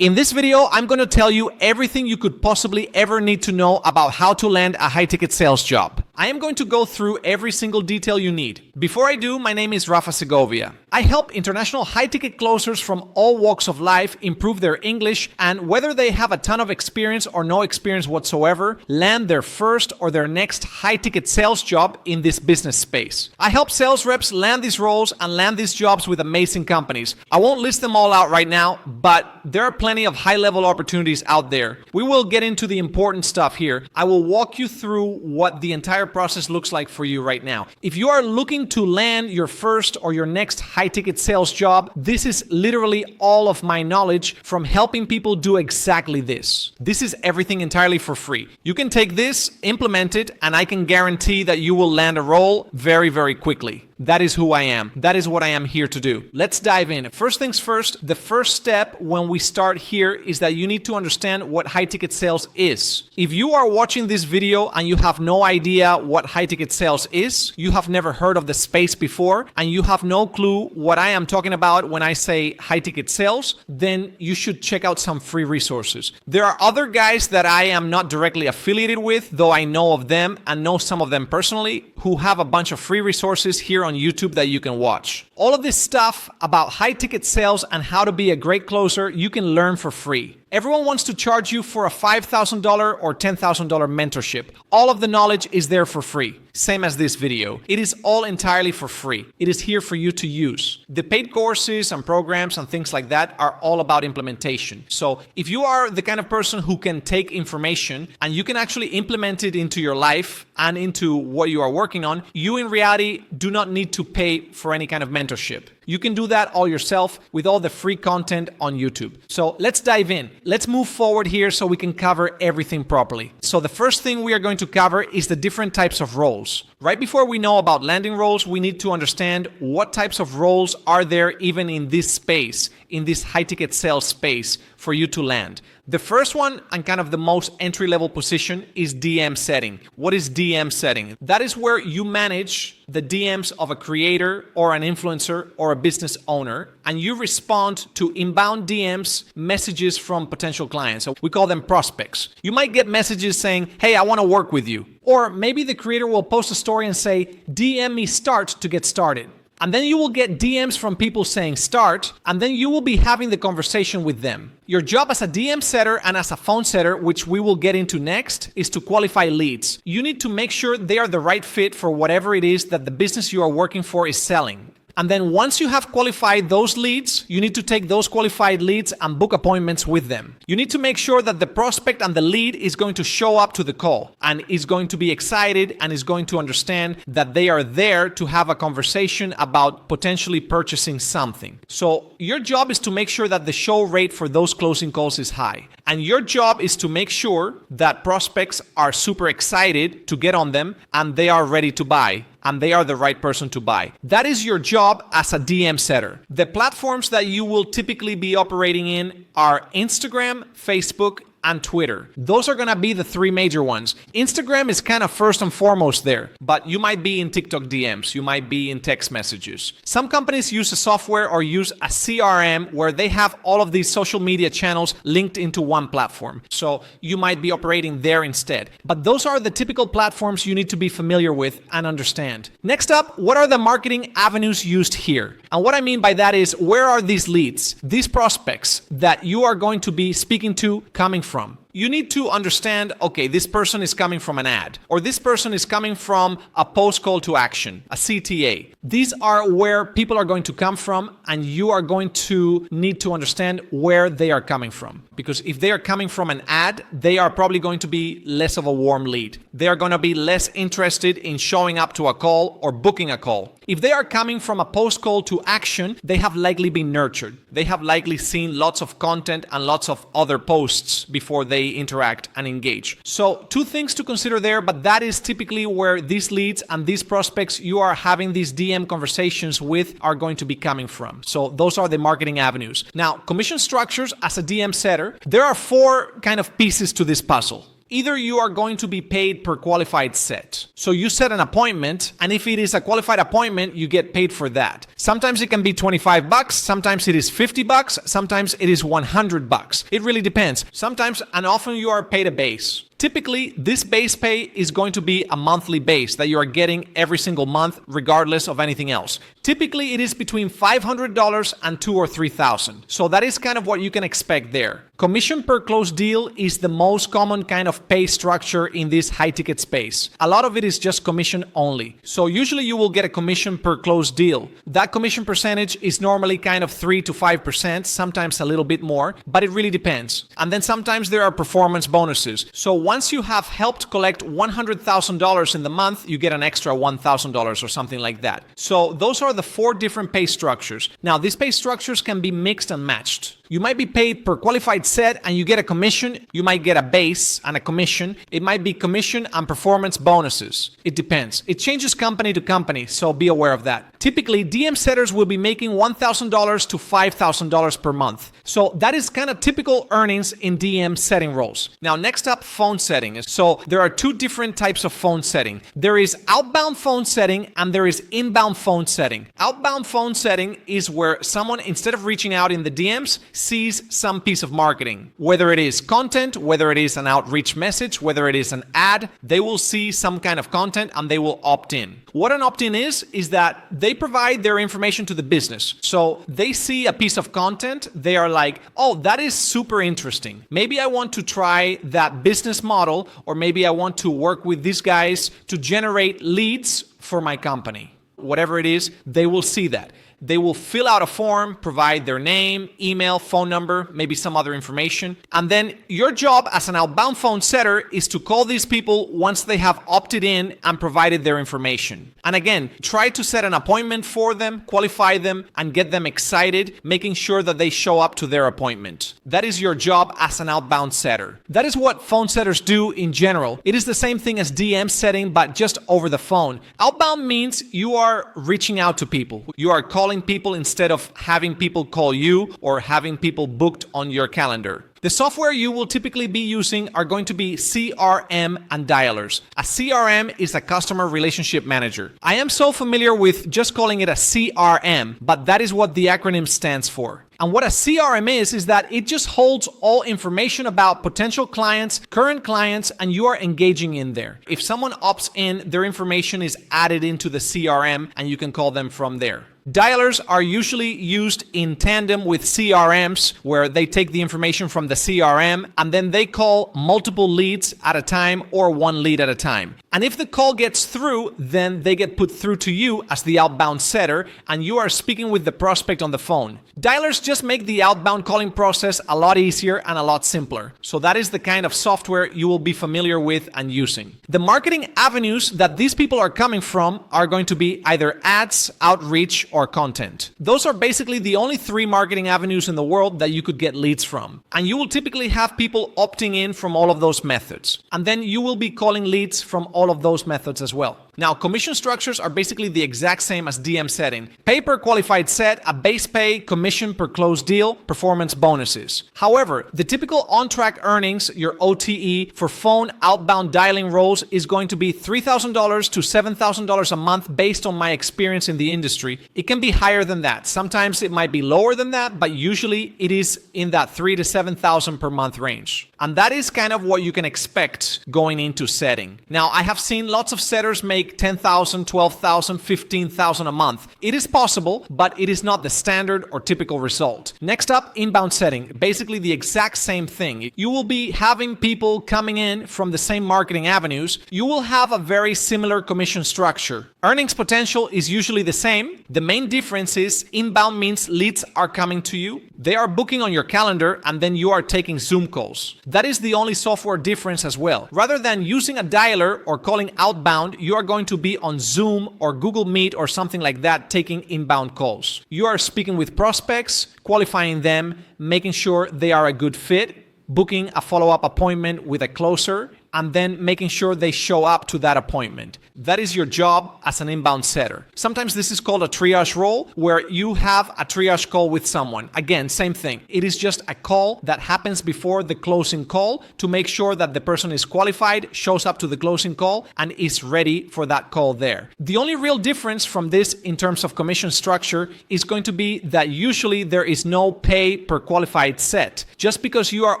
In this video, I'm going to tell you everything you could possibly ever need to know about how to land a high-ticket sales job. I am going to go through every single detail you need. Before I do, my name is Rafa Segovia. I help international high-ticket closers from all walks of life improve their English and, whether they have a ton of experience or no experience whatsoever, land their first or their next high-ticket sales job in this business space. I help sales reps land these roles and land these jobs with amazing companies. I won't list them all out right now, but there are plenty of high-level opportunities out there. We will get into the important stuff here. I will walk you through what the entire process looks like for you right now. If you are looking to land your first or your next high-ticket sales job, this is literally all of my knowledge from helping people do exactly this. This is everything entirely for free. You can take this, implement it, and I can guarantee that you will land a role very, very quickly. That is who I am. That is what I am here to do. Let's dive in. First things first, the first step when we start here is that you need to understand what high-ticket sales is. If you are watching this video and you have no idea what high-ticket sales is, you have never heard of the space before, and you have no clue what I am talking about when I say high-ticket sales, then you should check out some free resources. There are other guys that I am not directly affiliated with, though I know of them and know some of them personally, who have a bunch of free resources here on YouTube that you can watch. All of this stuff about high-ticket sales and how to be a great closer, you can learn for free. Everyone wants to charge you for a $5,000 or $10,000 mentorship. All of the knowledge is there for free. Same as this video. It is all entirely for free. It is here for you to use. The paid courses and programs and things like that are all about implementation. So if you are the kind of person who can take information and you can actually implement it into your life and into what you are working on, you in reality do not need to pay for any kind of mentorship. You can do that all yourself with all the free content on YouTube. So let's dive in. Let's move forward here so we can cover everything properly. So the first thing we are going to cover is the different types of roles. Right before we know about landing roles, we need to understand what types of roles are there even in this space, in this high-ticket sales space for you to land. The first one, and kind of the most entry-level position, is DM setting. What is DM setting? That is where you manage the DMs of a creator or an influencer or a business owner, and you respond to inbound DMs, messages from potential clients. So we call them prospects. You might get messages saying, hey, I want to work with you. Or maybe the creator will post a story and say, DM me start to get started. And then you will get DMs from people saying start, and then you will be having the conversation with them. Your job as a DM setter and as a phone setter, which we will get into next, is to qualify leads. You need to make sure they are the right fit for whatever it is that the business you are working for is selling. And then once you have qualified those leads, you need to take those qualified leads and book appointments with them. You need to make sure that the prospect and the lead is going to show up to the call and is going to be excited and is going to understand that they are there to have a conversation about potentially purchasing something. So your job is to make sure that the show rate for those closing calls is high. And your job is to make sure that prospects are super excited to get on them and they are ready to buy. And they are the right person to buy. That is your job as a DM setter. The platforms that you will typically be operating in are Instagram, Facebook, and Twitter. Those are gonna be the three major ones. Instagram is kind of first and foremost there, but you might be in TikTok DMs, you might be in text messages. Some companies use a software or use a CRM where they have all of these social media channels linked into one platform. So you might be operating there instead. But those are the typical platforms you need to be familiar with and understand. Next up, what are the marketing avenues used here? And what I mean by that is, where are these leads, these prospects that you are going to be speaking to coming from? You need to understand, okay, this person is coming from an ad, or this person is coming from a post call to action, a CTA. These are where people are going to come from, and you are going to need to understand where they are coming from. Because if they are coming from an ad, they are probably going to be less of a warm lead. They are going to be less interested in showing up to a call or booking a call. If they are coming from a post call to action, they have likely been nurtured. They have likely seen lots of content and lots of other posts before they interact and engage. So two things to consider there, but that is typically where these leads and these prospects you are having these DM conversations with are going to be coming from. So those are the marketing avenues. Now, commission structures as a DM setter, there are four kind of pieces to this puzzle. Either you are going to be paid per qualified set. So you set an appointment, and if it is a qualified appointment, you get paid for that. Sometimes it can be $25, sometimes it is $50, sometimes it is $100. It really depends. Sometimes and often you are paid a base. Typically, this base pay is going to be a monthly base that you are getting every single month, regardless of anything else. Typically, it is between $500 and $2,000 or $3,000. So that is kind of what you can expect there. Commission per closed deal is the most common kind of pay structure in this high-ticket space. A lot of it is just commission only. So usually you will get a commission per closed deal. That commission percentage is normally kind of 3 to 5%, sometimes a little bit more, but it really depends. And then sometimes there are performance bonuses. So once you have helped collect $100,000 in the month, you get an extra $1,000 or something like that. So those are the 4 different pay structures. Now, these pay structures can be mixed and matched. You might be paid per qualified set and you get a commission. You might get a base and a commission. It might be commission and performance bonuses. It depends. It changes company to company, so be aware of that. Typically, DM setters will be making $1,000 to $5,000 per month. So that is kind of typical earnings in DM setting roles. Now, next up, phone setting. So there are 2 different types of phone setting. There is outbound phone setting and there is inbound phone setting. Outbound phone setting is where someone, instead of reaching out in the DMs, sees some piece of marketing. Whether it is content, whether it is an outreach message, whether it is an ad, they will see some kind of content and they will opt in. What an opt-in is that they provide their information to the business. So they see a piece of content, they are like, oh, that is super interesting. Maybe I want to try that business model, or maybe I want to work with these guys to generate leads for my company. Whatever it is, they will see that. They will fill out a form, provide their name, email, phone number, maybe some other information. And then your job as an outbound phone setter is to call these people once they have opted in and provided their information. And again, try to set an appointment for them, qualify them, and get them excited, making sure that they show up to their appointment. That is your job as an outbound setter. That is what phone setters do in general. It is the same thing as DM setting, but just over the phone. Outbound means you are reaching out to people. You are calling people instead of having people call you or having people booked on your calendar. The software you will typically be using are going to be CRM and dialers. A CRM is a customer relationship manager. I am so familiar with just calling it a CRM, but that is what the acronym stands for. And what a CRM is that it just holds all information about potential clients, current clients, and you are engaging in there. If someone opts in, their information is added into the CRM and you can call them from there. Dialers are usually used in tandem with CRMs, where they take the information from the CRM and then they call multiple leads at a time or one lead at a time. And if the call gets through, then they get put through to you as the outbound setter and you are speaking with the prospect on the phone. Dialers just make the outbound calling process a lot easier and a lot simpler. So that is the kind of software you will be familiar with and using. The marketing avenues that these people are coming from are going to be either ads, outreach, or content. Those are basically the only 3 marketing avenues in the world that you could get leads from. And you will typically have people opting in from all of those methods. And then you will be calling leads from all of those methods as well. Now, commission structures are basically the exact same as DM setting. Pay per qualified set, a base pay, commission per closed deal, performance bonuses. However, the typical on-track earnings, your OTE, for phone outbound dialing roles is going to be $3,000 to $7,000 a month based on my experience in the industry. It can be higher than that. Sometimes it might be lower than that, but usually it is in that $3,000 to $7,000 per month range. And that is kind of what you can expect going into setting. Now, I have seen lots of setters make $10,000, $12,000, $15,000 a month. It is possible, but it is not the standard or typical result. Next up, inbound setting. Basically the exact same thing. You will be having people coming in from the same marketing avenues. You will have a very similar commission structure. Earnings potential is usually the same. The main difference is inbound means leads are coming to you. They are booking on your calendar and then you are taking Zoom calls. That is the only software difference as well. Rather than using a dialer or calling outbound, you are going to be on Zoom or Google Meet or something like that taking inbound calls. You are speaking with prospects, qualifying them, making sure they are a good fit, booking a follow-up appointment with a closer, and then making sure they show up to that appointment. That is your job as an inbound setter. Sometimes this is called a triage role, where you have a triage call with someone. Again, same thing. It is just a call that happens before the closing call to make sure that the person is qualified, shows up to the closing call, and is ready for that call there. The only real difference from this in terms of commission structure is going to be that usually there is no pay per qualified set, just because you are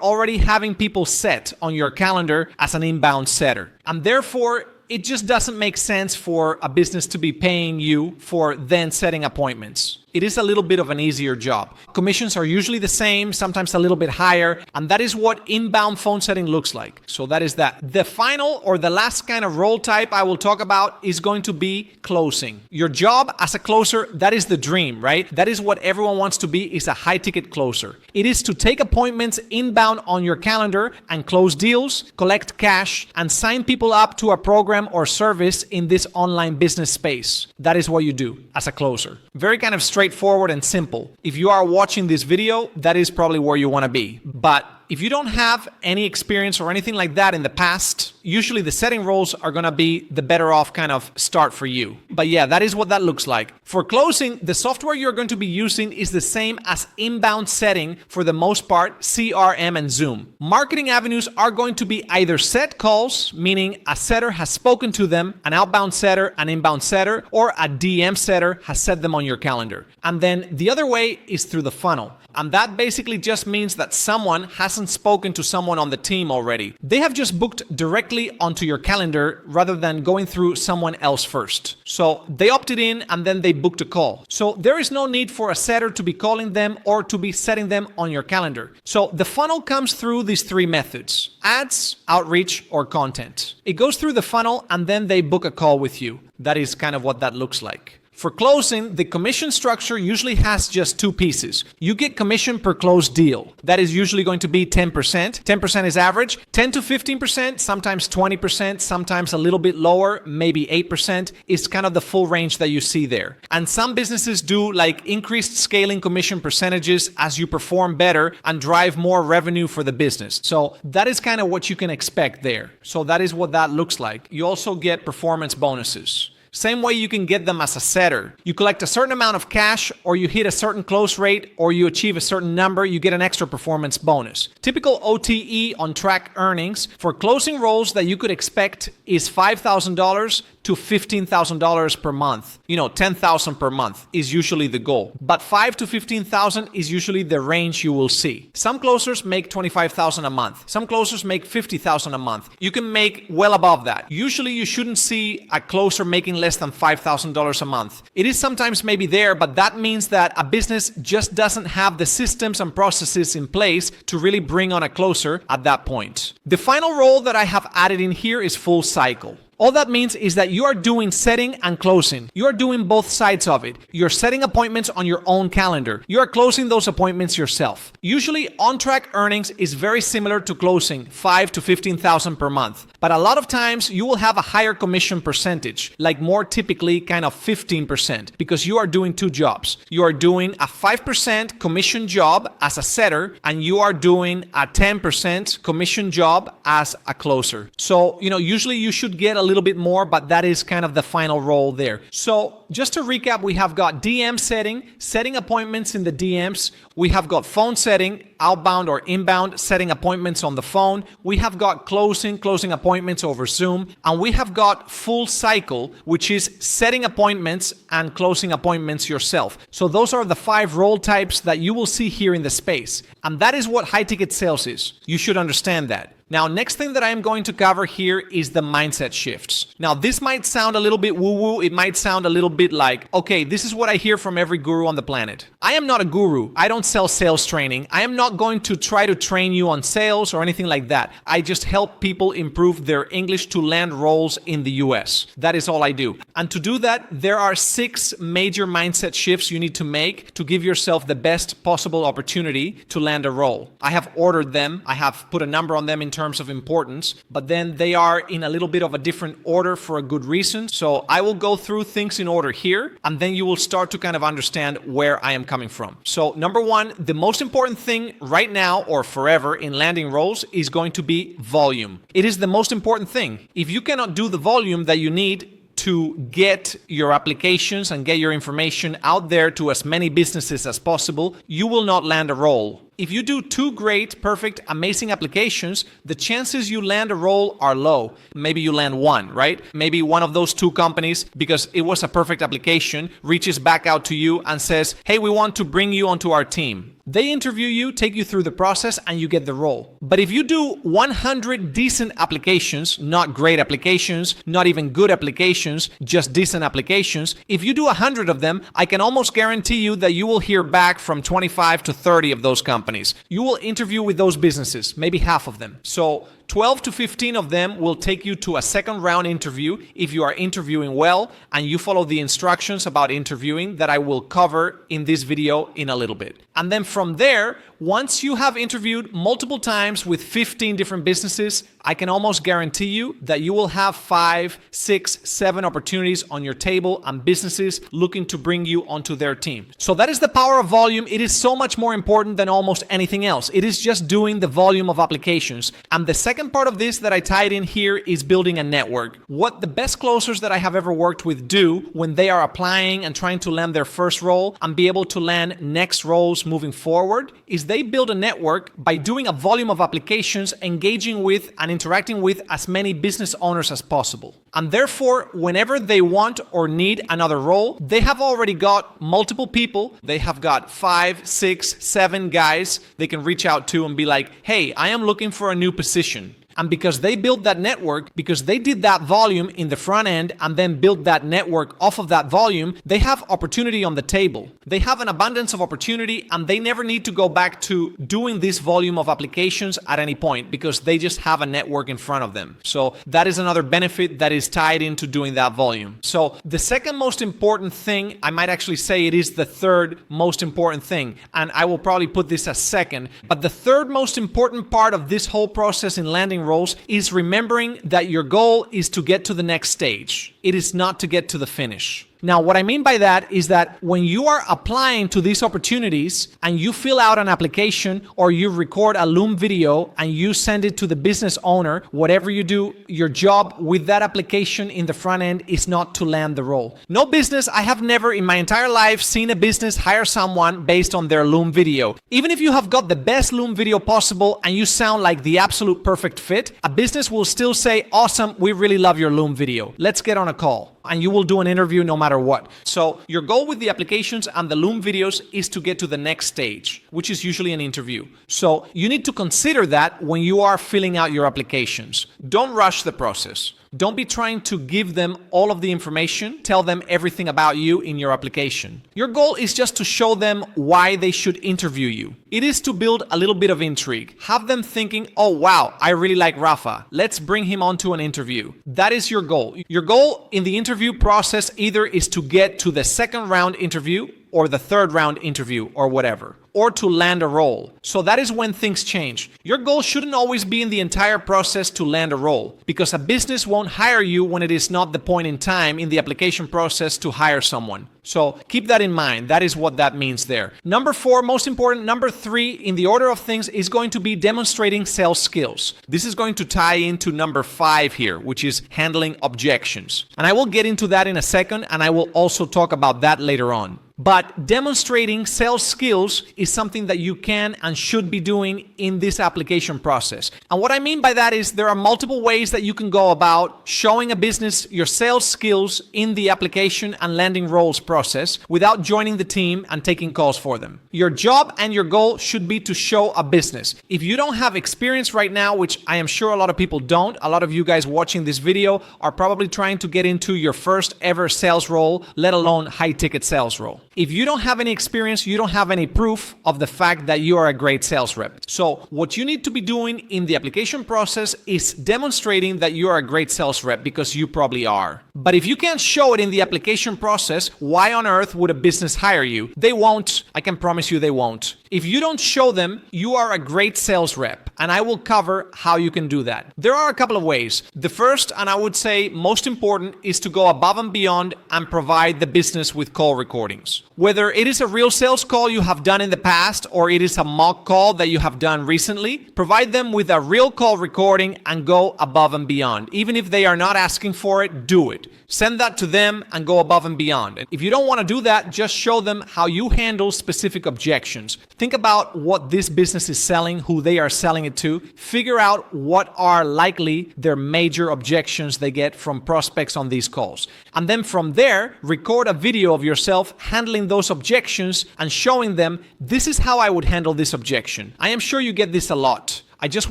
already having people set on your calendar as an inbound setter. And therefore, it just doesn't make sense for a business to be paying you for then setting appointments. It is a little bit of an easier job. Commissions are usually the same, sometimes a little bit higher, and that is what inbound phone setting looks like. So that is that. The final or the last kind of role type I will talk about is going to be closing. Your job as a closer, that is the dream, right? That is what everyone wants to be, is a high-ticket closer. It is to take appointments inbound on your calendar and close deals, collect cash, and sign people up to a program or service in this online business space. That is what you do as a closer. Very kind of straightforward and simple. If you are watching this video, that is probably where you want to be. But if you don't have any experience or anything like that in the past, usually the setting roles are going to be the better off kind of start for you. But yeah, that is what that looks like. For closing, the software you're going to be using is the same as inbound setting for the most part, CRM and Zoom. Marketing avenues are going to be either set calls, meaning a setter has spoken to them, an outbound setter, an inbound setter, or a DM setter has set them on your calendar. And then the other way is through the funnel. And that basically just means that someone hasn't spoken to someone on the team already. They have just booked directly onto your calendar rather than going through someone else first. So they opted in and then they booked a call. So there is no need for a setter to be calling them or to be setting them on your calendar. So the funnel comes through these three methods: ads, outreach, or content. It goes through the funnel and then they book a call with you. That is kind of what that looks like. For closing, the commission structure usually has just two pieces. You get commission per closed deal. That is usually going to be 10%. 10% is average. 10 to 15%, sometimes 20%, sometimes a little bit lower, maybe 8% is kind of the full range that you see there. And some businesses do like increased scaling commission percentages as you perform better and drive more revenue for the business. So that is kind of what you can expect there. So that is what that looks like. You also get performance bonuses. Same way you can get them as a setter. You collect a certain amount of cash, or you hit a certain close rate, or you achieve a certain number, you get an extra performance bonus. Typical OTE on track earnings for closing roles that you could expect is $5,000 to $15,000 per month. $10,000 per month is usually the goal, but $5,000 to $15,000 is usually the range you will see. Some closers make $25,000 a month. Some closers make $50,000 a month. You can make well above that. Usually you shouldn't see a closer making less than $5,000 a month. It is sometimes maybe there, but that means that a business just doesn't have the systems and processes in place to really bring on a closer at that point. The final role that I have added in here is full cycle. All that means is that you are doing setting and closing. You are doing both sides of it. You're setting appointments on your own calendar. You are closing those appointments yourself. Usually on-track earnings is very similar to closing $5,000 to $15,000 per month. But a lot of times you will have a higher commission percentage, like more typically kind of 15%, because you are doing two jobs. You are doing a 5% commission job as a setter, and you are doing a 10% commission job as a closer. So, usually you should get a little bit more, but that is kind of the final role there. So just to recap, we have got DM setting appointments in the DMs. We have got phone setting, outbound or inbound, setting appointments on the phone. We have got closing appointments over Zoom. And we have got full cycle, which is setting appointments and closing appointments yourself. So those are the 5 role types that you will see here in the space. And that is what high ticket sales is. You should understand that. Now, next thing that I am going to cover here is the mindset shifts. Now, this might sound a little bit woo-woo. It might sound a little bit like, okay, this is what I hear from every guru on the planet. I am not a guru. I don't sell sales training. I am not going to try to train you on sales or anything like that. I just help people improve their English to land roles in the US. That is all I do. And to do that, there are 6 major mindset shifts you need to make to give yourself the best possible opportunity to land a role. I have ordered them. I have put a number on them in terms of importance, but then they are in a little bit of a different order for a good reason. So I will go through things in order here, and then you will start to kind of understand where I am coming from. So number one, the most important thing right now or forever in landing roles is going to be volume. It is the most important thing. If you cannot do the volume that you need to get your applications and get your information out there to as many businesses as possible, you will not land a role. If you do 2 great, perfect, amazing applications, the chances you land a role are low. Maybe you land 1, right? Maybe one of those 2 companies, because it was a perfect application, reaches back out to you and says, hey, we want to bring you onto our team. They interview you, take you through the process, and you get the role. But if you do 100 decent applications, not great applications, not even good applications, just decent applications, if you do 100 of them, I can almost guarantee you that you will hear back from 25 to 30 of those companies. You will interview with those businesses, maybe half of them. So 12 to 15 of them will take you to a second round interview if you are interviewing well and you follow the instructions about interviewing that I will cover in this video in a little bit. And then from there, once you have interviewed multiple times with 15 different businesses, I can almost guarantee you that you will have 5, 6, 7 opportunities on your table and businesses looking to bring you onto their team. So that is the power of volume. It is so much more important than almost anything else. It is just doing the volume of applications. And the second part of this that I tied in here is building a network. What the best closers that I have ever worked with do when they are applying and trying to land their first role and be able to land next roles moving forward is they build a network by doing a volume of applications, engaging with and interacting with as many business owners as possible. And therefore, whenever they want or need another role, they have already got multiple people. They have got 5, 6, 7 guys they can reach out to and be like, hey, I am looking for a new position. And because they built that network, because they did that volume in the front end and then built that network off of that volume, they have opportunity on the table. They have an abundance of opportunity and they never need to go back to doing this volume of applications at any point because they just have a network in front of them. So that is another benefit that is tied into doing that volume. So the second most important thing, I might actually say it is the third most important thing, and I will probably put this as second, but the third most important part of this whole process in landing roles is remembering that your goal is to get to the next stage. It is not to get to the finish. Now, what I mean by that is that when you are applying to these opportunities and you fill out an application or you record a Loom video and you send it to the business owner, whatever you do, your job with that application in the front end is not to land the role. No business, I have never in my entire life seen a business hire someone based on their Loom video. Even if you have got the best Loom video possible and you sound like the absolute perfect fit, a business will still say, awesome, we really love your Loom video. Let's get on a call. And you will do an interview no matter what. So your goal with the applications and the Loom videos is to get to the next stage, which is usually an interview. So you need to consider that when you are filling out your applications. Don't rush the process. Don't be trying to give them all of the information, tell them everything about you in your application. Your goal is just to show them why they should interview you. It is to build a little bit of intrigue. Have them thinking, oh wow, I really like Rafa. Let's bring him onto an interview. That is your goal. Your goal in the interview process either is to get to the second round interview or the third round interview or whatever, or to land a role. So that is when things change. Your goal shouldn't always be in the entire process to land a role, because a business won't hire you when it is not the point in time in the application process to hire someone. So keep that in mind. That is what that means there. Number 4, most important. Number 3 in the order of things is going to be demonstrating sales skills. This is going to tie into number 5 here, which is handling objections. And I will get into that in a second, and I will also talk about that later on. But demonstrating sales skills is something that you can and should be doing in this application process. And what I mean by that is there are multiple ways that you can go about showing a business your sales skills in the application and landing roles process without joining the team and taking calls for them. Your job and your goal should be to show a business. If you don't have experience right now, which I am sure a lot of people don't, a lot of you guys watching this video are probably trying to get into your first ever sales role, let alone high ticket sales role. If you don't have any experience, you don't have any proof of the fact that you are a great sales rep. So what you need to be doing in the application process is demonstrating that you are a great sales rep, because you probably are. But if you can't show it in the application process, why on earth would a business hire you? They won't. I can promise you they won't. If you don't show them, you are a great sales rep, and I will cover how you can do that. There are a couple of ways. The first, and I would say most important, is to go above and beyond and provide the business with call recordings. Whether it is a real sales call you have done in the past or it is a mock call that you have done recently, provide them with a real call recording and go above and beyond. Even if they are not asking for it, do it. Send that to them and go above and beyond. And if you don't want to do that, just show them how you handle specific objections. Think about what this business is selling, who they are selling it to. Figure out what are likely their major objections they get from prospects on these calls. And then from there, record a video of yourself handling those objections and showing them, this is how I would handle this objection. I am sure you get this a lot. I just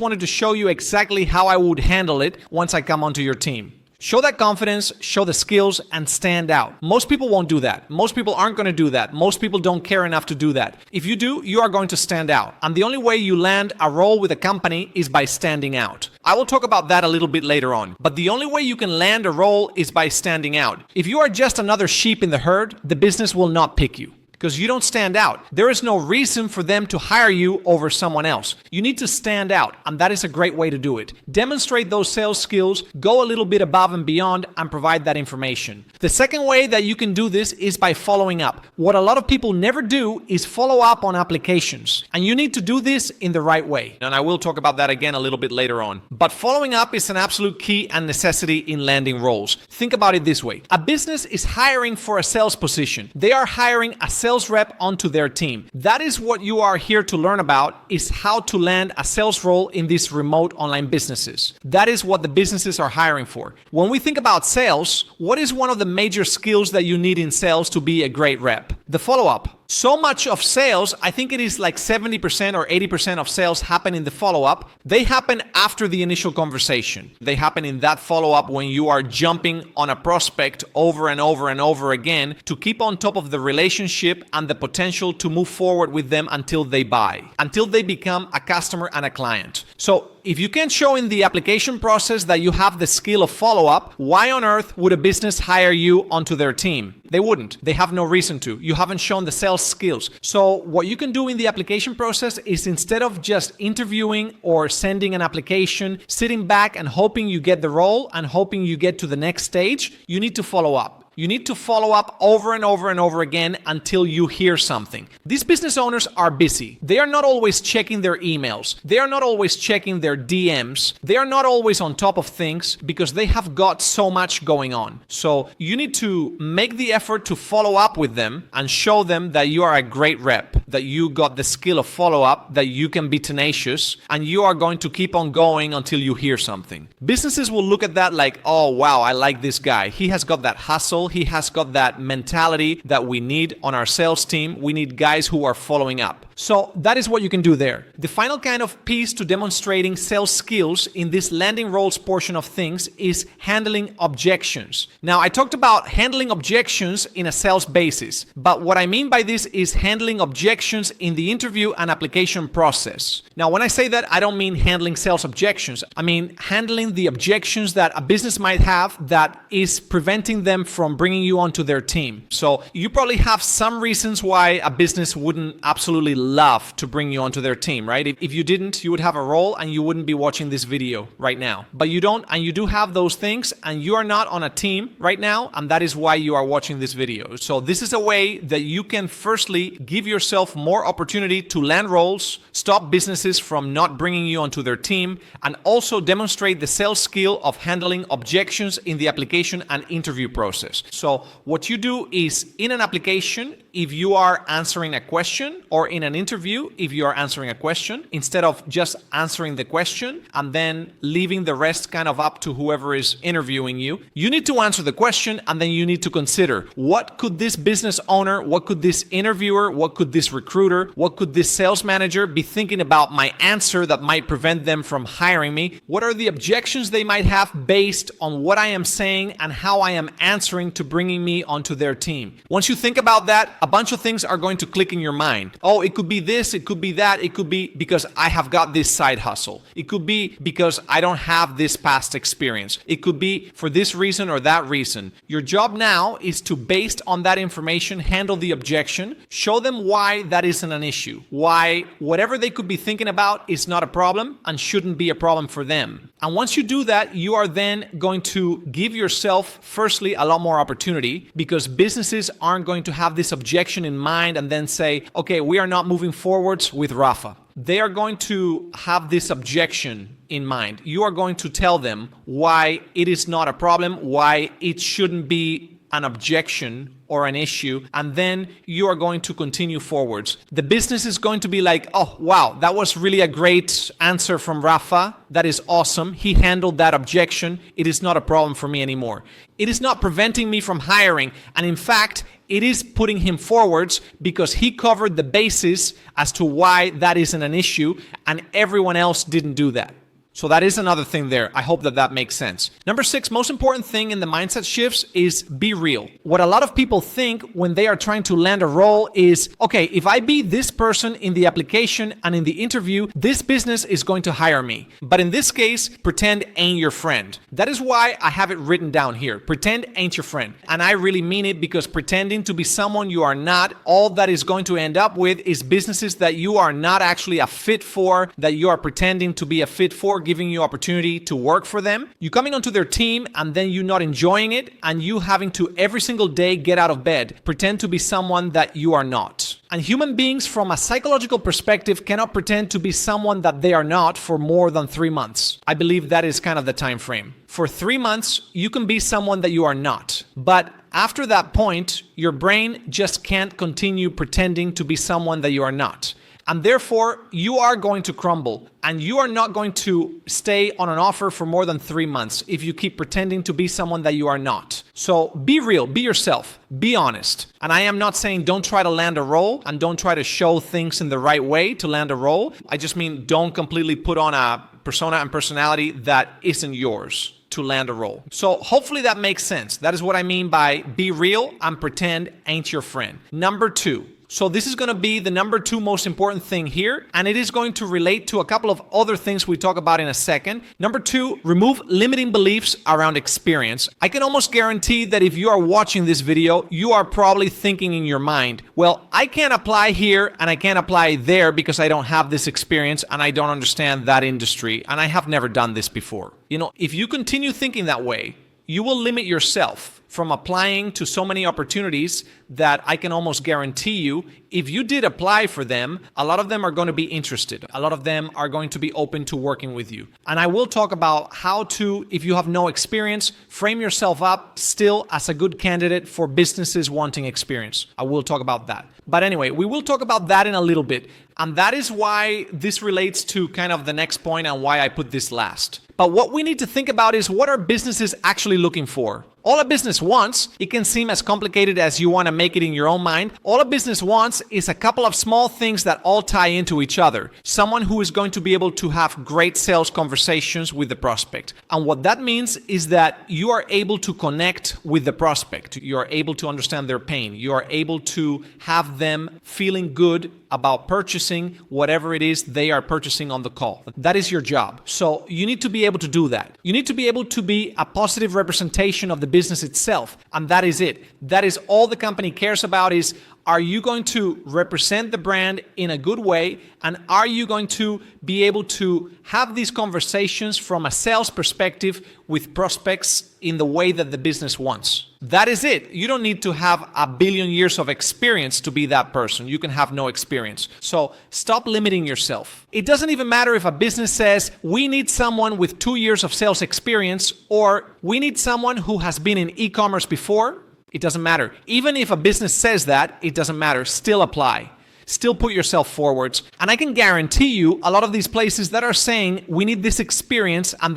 wanted to show you exactly how I would handle it once I come onto your team. Show that confidence, show the skills, and stand out. Most people won't do that. Most people aren't going to do that. Most people don't care enough to do that. If you do, you are going to stand out. And the only way you land a role with a company is by standing out. I will talk about that a little bit later on. But the only way you can land a role is by standing out. If you are just another sheep in the herd, the business will not pick you. Because you don't stand out. There is no reason for them to hire you over someone else. You need to stand out, and that is a great way to do it. Demonstrate those sales skills, go a little bit above and beyond, and provide that information. The second way that you can do this is by following up. What a lot of people never do is follow up on applications, and you need to do this in the right way. And I will talk about that again a little bit later on. But following up is an absolute key and necessity in landing roles. Think about it this way. A business is hiring for a sales position. They are hiring a sales rep onto their team. That is what you are here to learn about, is how to land a sales role in these remote online businesses. That is what the businesses are hiring for. When we think about sales, what is one of the major skills that you need in sales to be a great rep? The follow-up. So much of sales, I think it is like 70% or 80% of sales happen in the follow-up. They happen after the initial conversation. They happen in that follow-up when you are jumping on a prospect over and over and over again to keep on top of the relationship and the potential to move forward with them until they buy, until they become a customer and a client. So if you can't show in the application process that you have the skill of follow-up, why on earth would a business hire you onto their team? They wouldn't. They have no reason to. You haven't shown the sales skills. So what you can do in the application process is, instead of just interviewing or sending an application, sitting back and hoping you get the role and hoping you get to the next stage, you need to follow up. You need to follow up over and over and over again until you hear something. These business owners are busy. They are not always checking their emails. They are not always checking their DMs. They are not always on top of things because they have got so much going on. So you need to make the effort to follow up with them and show them that you are a great rep, that you got the skill of follow-up, that you can be tenacious, and you are going to keep on going until you hear something. Businesses will look at that like, oh wow, I like this guy. He has got that hustle. He has got that mentality that we need on our sales team. We need guys who are following up. So that is what you can do there. The final kind of piece to demonstrating sales skills in this landing roles portion of things is handling objections. Now, I talked about handling objections in a sales basis, but what I mean by this is handling objections in the interview and application process. Now, when I say that, I don't mean handling sales objections. I mean handling the objections that a business might have that is preventing them from bringing you onto their team. So you probably have some reasons why a business wouldn't absolutely love to bring you onto their team, right? If you didn't, you would have a role and you wouldn't be watching this video right now. But you don't, and you do have those things, and you are not on a team right now, and that is why you are watching this video. So this is a way that you can firstly give yourself more opportunity to land roles, stop businesses from not bringing you onto their team, and also demonstrate the sales skill of handling objections in the application and interview process. So what you do is, in an application, if you are answering a question, or in an interview, if you are answering a question, instead of just answering the question and then leaving the rest kind of up to whoever is interviewing you, you need to answer the question, and then you need to consider, what could this business owner, what could this interviewer, what could this recruiter, what could this sales manager be thinking about my answer that might prevent them from hiring me? What are the objections they might have based on what I am saying and how I am answering to bringing me onto their team? Once you think about that, a bunch of things are going to click in your mind. Oh, it could be this, it could be that, it could be because I have got this side hustle. It could be because I don't have this past experience. It could be for this reason or that reason. Your job now is to, based on that information, handle the objection, show them why that isn't an issue, why whatever they could be thinking about is not a problem and shouldn't be a problem for them. And once you do that, you are then going to give yourself, firstly, a lot more opportunity, because businesses aren't going to have this objection in mind and then say, okay, we are not moving forwards with Rafa. They are going to have this objection in mind. You are going to tell them why it is not a problem, why it shouldn't be an objection or an issue, and then you are going to continue forwards. The business is going to be like, oh, wow, that was really a great answer from Rafa. That is awesome. He handled that objection. It is not a problem for me anymore. It is not preventing me from hiring. And in fact, it is putting him forwards because he covered the basis as to why that isn't an issue, and everyone else didn't do that. So that is another thing there. I hope that makes sense. Number 6, most important thing in the mindset shifts is be real. What a lot of people think when they are trying to land a role is, okay, if I be this person in the application and in the interview, this business is going to hire me. But in this case, pretend ain't your friend. That is why I have it written down here. Pretend ain't your friend. And I really mean it, because pretending to be someone you are not, all that is going to end up with is businesses that you are not actually a fit for, that you are pretending to be a fit for, giving you opportunity to work for them, you coming onto their team and then you not enjoying it, and you having to every single day get out of bed, pretend to be someone that you are not. And human beings from a psychological perspective cannot pretend to be someone that they are not for more than 3 months. I believe that is kind of the time frame. For 3 months, you can be someone that you are not. But after that point, your brain just can't continue pretending to be someone that you are not. And therefore, you are going to crumble, and you are not going to stay on an offer for more than 3 months if you keep pretending to be someone that you are not. So be real, be yourself, be honest. And I am not saying don't try to land a role and don't try to show things in the right way to land a role. I just mean don't completely put on a persona and personality that isn't yours to land a role. So hopefully that makes sense. That is what I mean by be real and pretend ain't your friend. Number 2. So this is going to be the number 2 most important thing here, and it is going to relate to a couple of other things we talk about in a second. Number 2, remove limiting beliefs around experience. I can almost guarantee that if you are watching this video, you are probably thinking in your mind, well, I can't apply here and I can't apply there because I don't have this experience and I don't understand that industry and I have never done this before. You know, if you continue thinking that way, you will limit yourself from applying to so many opportunities that I can almost guarantee you, if you did apply for them, a lot of them are going to be interested. A lot of them are going to be open to working with you. And I will talk about how to, if you have no experience, frame yourself up still as a good candidate for businesses wanting experience. I will talk about that. But anyway, we will talk about that in a little bit. And that is why this relates to kind of the next point and why I put this last. But what we need to think about is, what are businesses actually looking for? All a business wants, it can seem as complicated as you want to make it in your own mind. All a business wants is a couple of small things that all tie into each other. Someone who is going to be able to have great sales conversations with the prospect. And what that means is that you are able to connect with the prospect. You are able to understand their pain. You are able to have them feeling good about purchasing whatever it is they are purchasing on the call. That is your job. So you need to be able to do that. You need to be able to be a positive representation of the business itself. And that is it. That is all the company cares about is, are you going to represent the brand in a good way? And are you going to be able to have these conversations from a sales perspective with prospects in the way that the business wants? That is it. You don't need to have a billion years of experience to be that person. You can have no experience. So stop limiting yourself. It doesn't even matter if a business says, we need someone with 2 years of sales experience, or we need someone who has been in e-commerce before. It doesn't matter. Even if a business says that, it doesn't matter. Still apply. still put yourself forwards. And I can guarantee you a lot of these places that are saying we need this experience and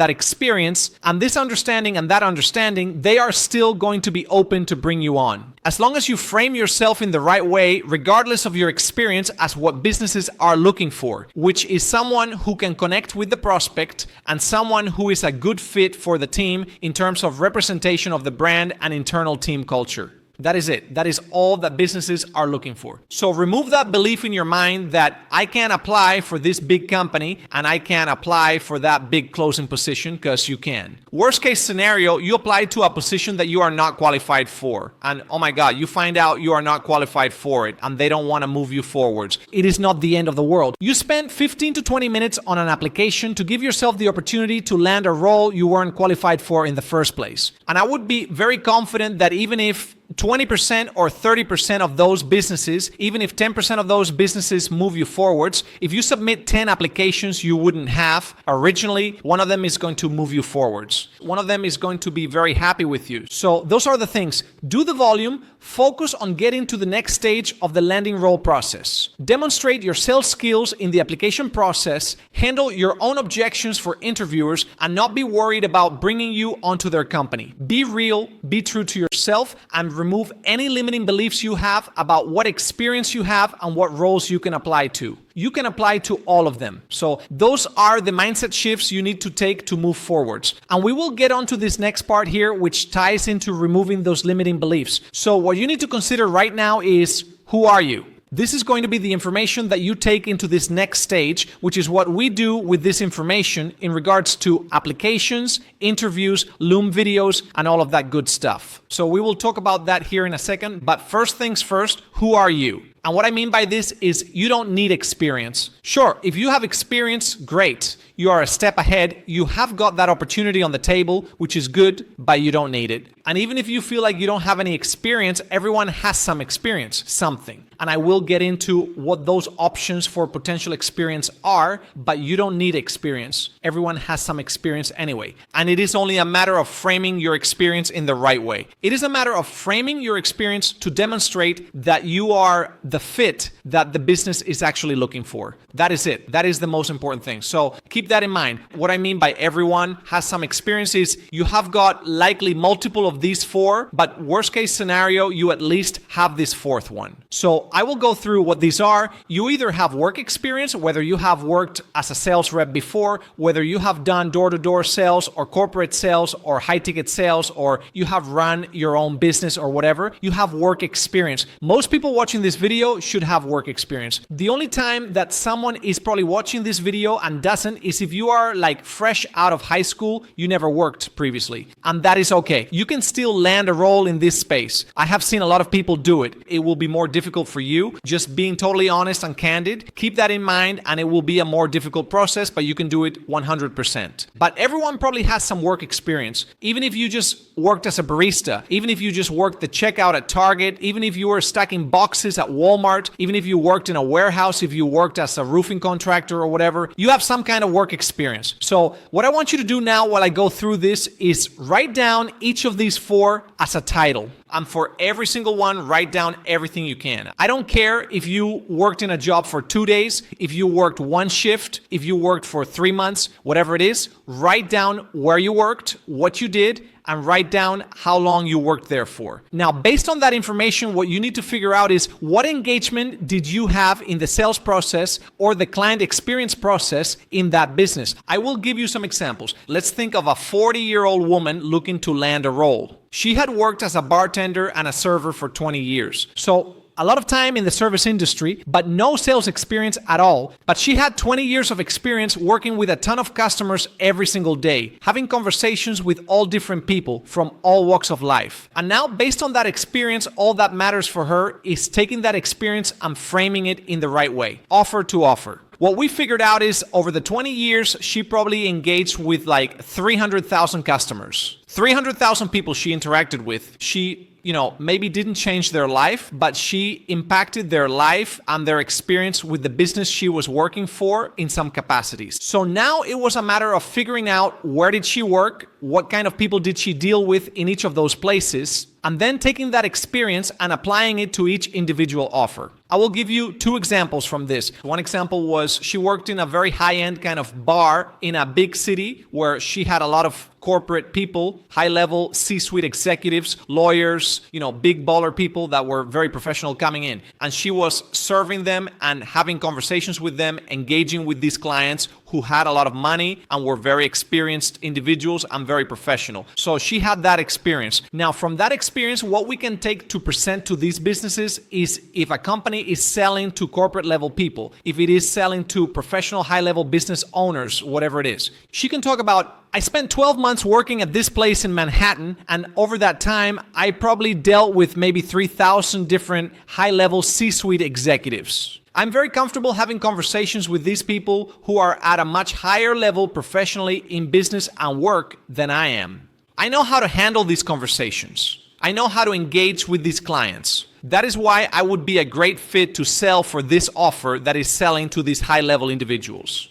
this understanding and that understanding, they are still going to be open to bring you on. As long as you frame yourself in the right way, regardless of your experience, as what businesses are looking for, which is someone who can connect with the prospect and someone who is a good fit for the team in terms of representation of the brand and internal team culture. That is it. That is all that businesses are looking for. So remove that belief in your mind that I can't apply for this big company and I can't apply for that big closing position, because you can. Worst case scenario, you apply to a position that you are not qualified for. And oh my God, you find out you are not qualified for it and they don't want to move you forwards. It is not the end of the world. You spent 15 to 20 minutes on an application to give yourself the opportunity to land a role you weren't qualified for in the first place. And I would be very confident that even if 20% or 30% of those businesses, even if 10% of those businesses move you forwards, if you submit 10 applications you wouldn't have originally, one of them is going to move you forwards. One of them is going to be very happy with you. So those are the things. Do the volume, focus on getting to the next stage of the landing role process. Demonstrate your sales skills in the application process, handle your own objections for interviewers, and not be worried about bringing you onto their company. Be real, be true to yourself, and remove any limiting beliefs you have about what experience you have and what roles you can apply to. You can apply to all of them. So those are the mindset shifts you need to take to move forwards. And we will get onto this next part here, which ties into removing those limiting beliefs. So what you need to consider right now is, who are you? This is going to be the information that you take into this next stage, which is what we do with this information in regards to applications, interviews, Loom videos, and all of that good stuff. So we will talk about that here in a second. But first things first, who are you? And what I mean by this is you don't need experience. Sure, if you have experience, great. You are a step ahead. You have got that opportunity on the table, which is good, but you don't need it. And even if you feel like you don't have any experience, everyone has some experience, something. And I will get into what those options for potential experience are, but you don't need experience. Everyone has some experience anyway. And it is only a matter of framing your experience in the right way. It is a matter of framing your experience to demonstrate that you are the fit that the business is actually looking for. That is it. That is the most important thing. So keep that in mind. What I mean by everyone has some experience is you have got likely multiple of these four, but worst case scenario, you at least have this fourth one. So I will go through what these are. You either have work experience, whether you have worked as a sales rep before, whether you have done door-to-door sales or corporate sales or high-ticket sales, or you have run your own business or whatever, you have work experience. Most people watching this video should have work experience. The only time that someone is probably watching this video and doesn't is if you are like fresh out of high school, you never worked previously. And that is okay. You can still land a role in this space. I have seen a lot of people do it. It will be more difficult for you. Just being totally honest and candid. Keep that in mind, and it will be a more difficult process, but you can do it 100%. But everyone probably has some work experience. Even if you just worked as a barista, even if you just worked the checkout at Target, even if you were stacking boxes at Walmart, even if you worked in a warehouse, if you worked as a roofing contractor or whatever, you have some kind of work experience. So what I want you to do now while I go through this is write down each of these four as a title. And for every single one, write down everything you can. I don't care if you worked in a job for 2 days, if you worked one shift, if you worked for 3 months, whatever it is, write down where you worked, what you did, and write down how long you worked there for. Now, based on that information, what you need to figure out is what engagement did you have in the sales process or the client experience process in that business? I will give you some examples. Let's think of a 40-year-old woman looking to land a role. She had worked as a bartender and a server for 20 years. So a lot of time in the service industry, but no sales experience at all. But she had 20 years of experience working with a ton of customers every single day, having conversations with all different people from all walks of life. And now, based on that experience, all that matters for her is taking that experience and framing it in the right way, offer to offer. What we figured out is over the 20 years, she probably engaged with like 300,000 customers. 300,000 people she interacted with. She maybe didn't change their life, but she impacted their life and their experience with the business she was working for in some capacities. So now it was a matter of figuring out where did she work, what kind of people did she deal with in each of those places, and then taking that experience and applying it to each individual offer. I will give you 2 examples from this. One example was she worked in a very high-end kind of bar in a big city where she had a lot of corporate people, high-level C-suite executives, lawyers, big baller people that were very professional coming in. And she was serving them and having conversations with them, engaging with these clients who had a lot of money and were very experienced individuals and very professional. So she had that experience. Now, from that experience, what we can take to present to these businesses is if a company is selling to corporate level people, if it is selling to professional high-level business owners, whatever it is. She can talk about, I spent 12 months working at this place in Manhattan, and over that time, I probably dealt with maybe 3,000 different high-level C-suite executives. I'm very comfortable having conversations with these people who are at a much higher level professionally in business and work than I am. I know how to handle these conversations. I know how to engage with these clients. That is why I would be a great fit to sell for this offer that is selling to these high-level individuals.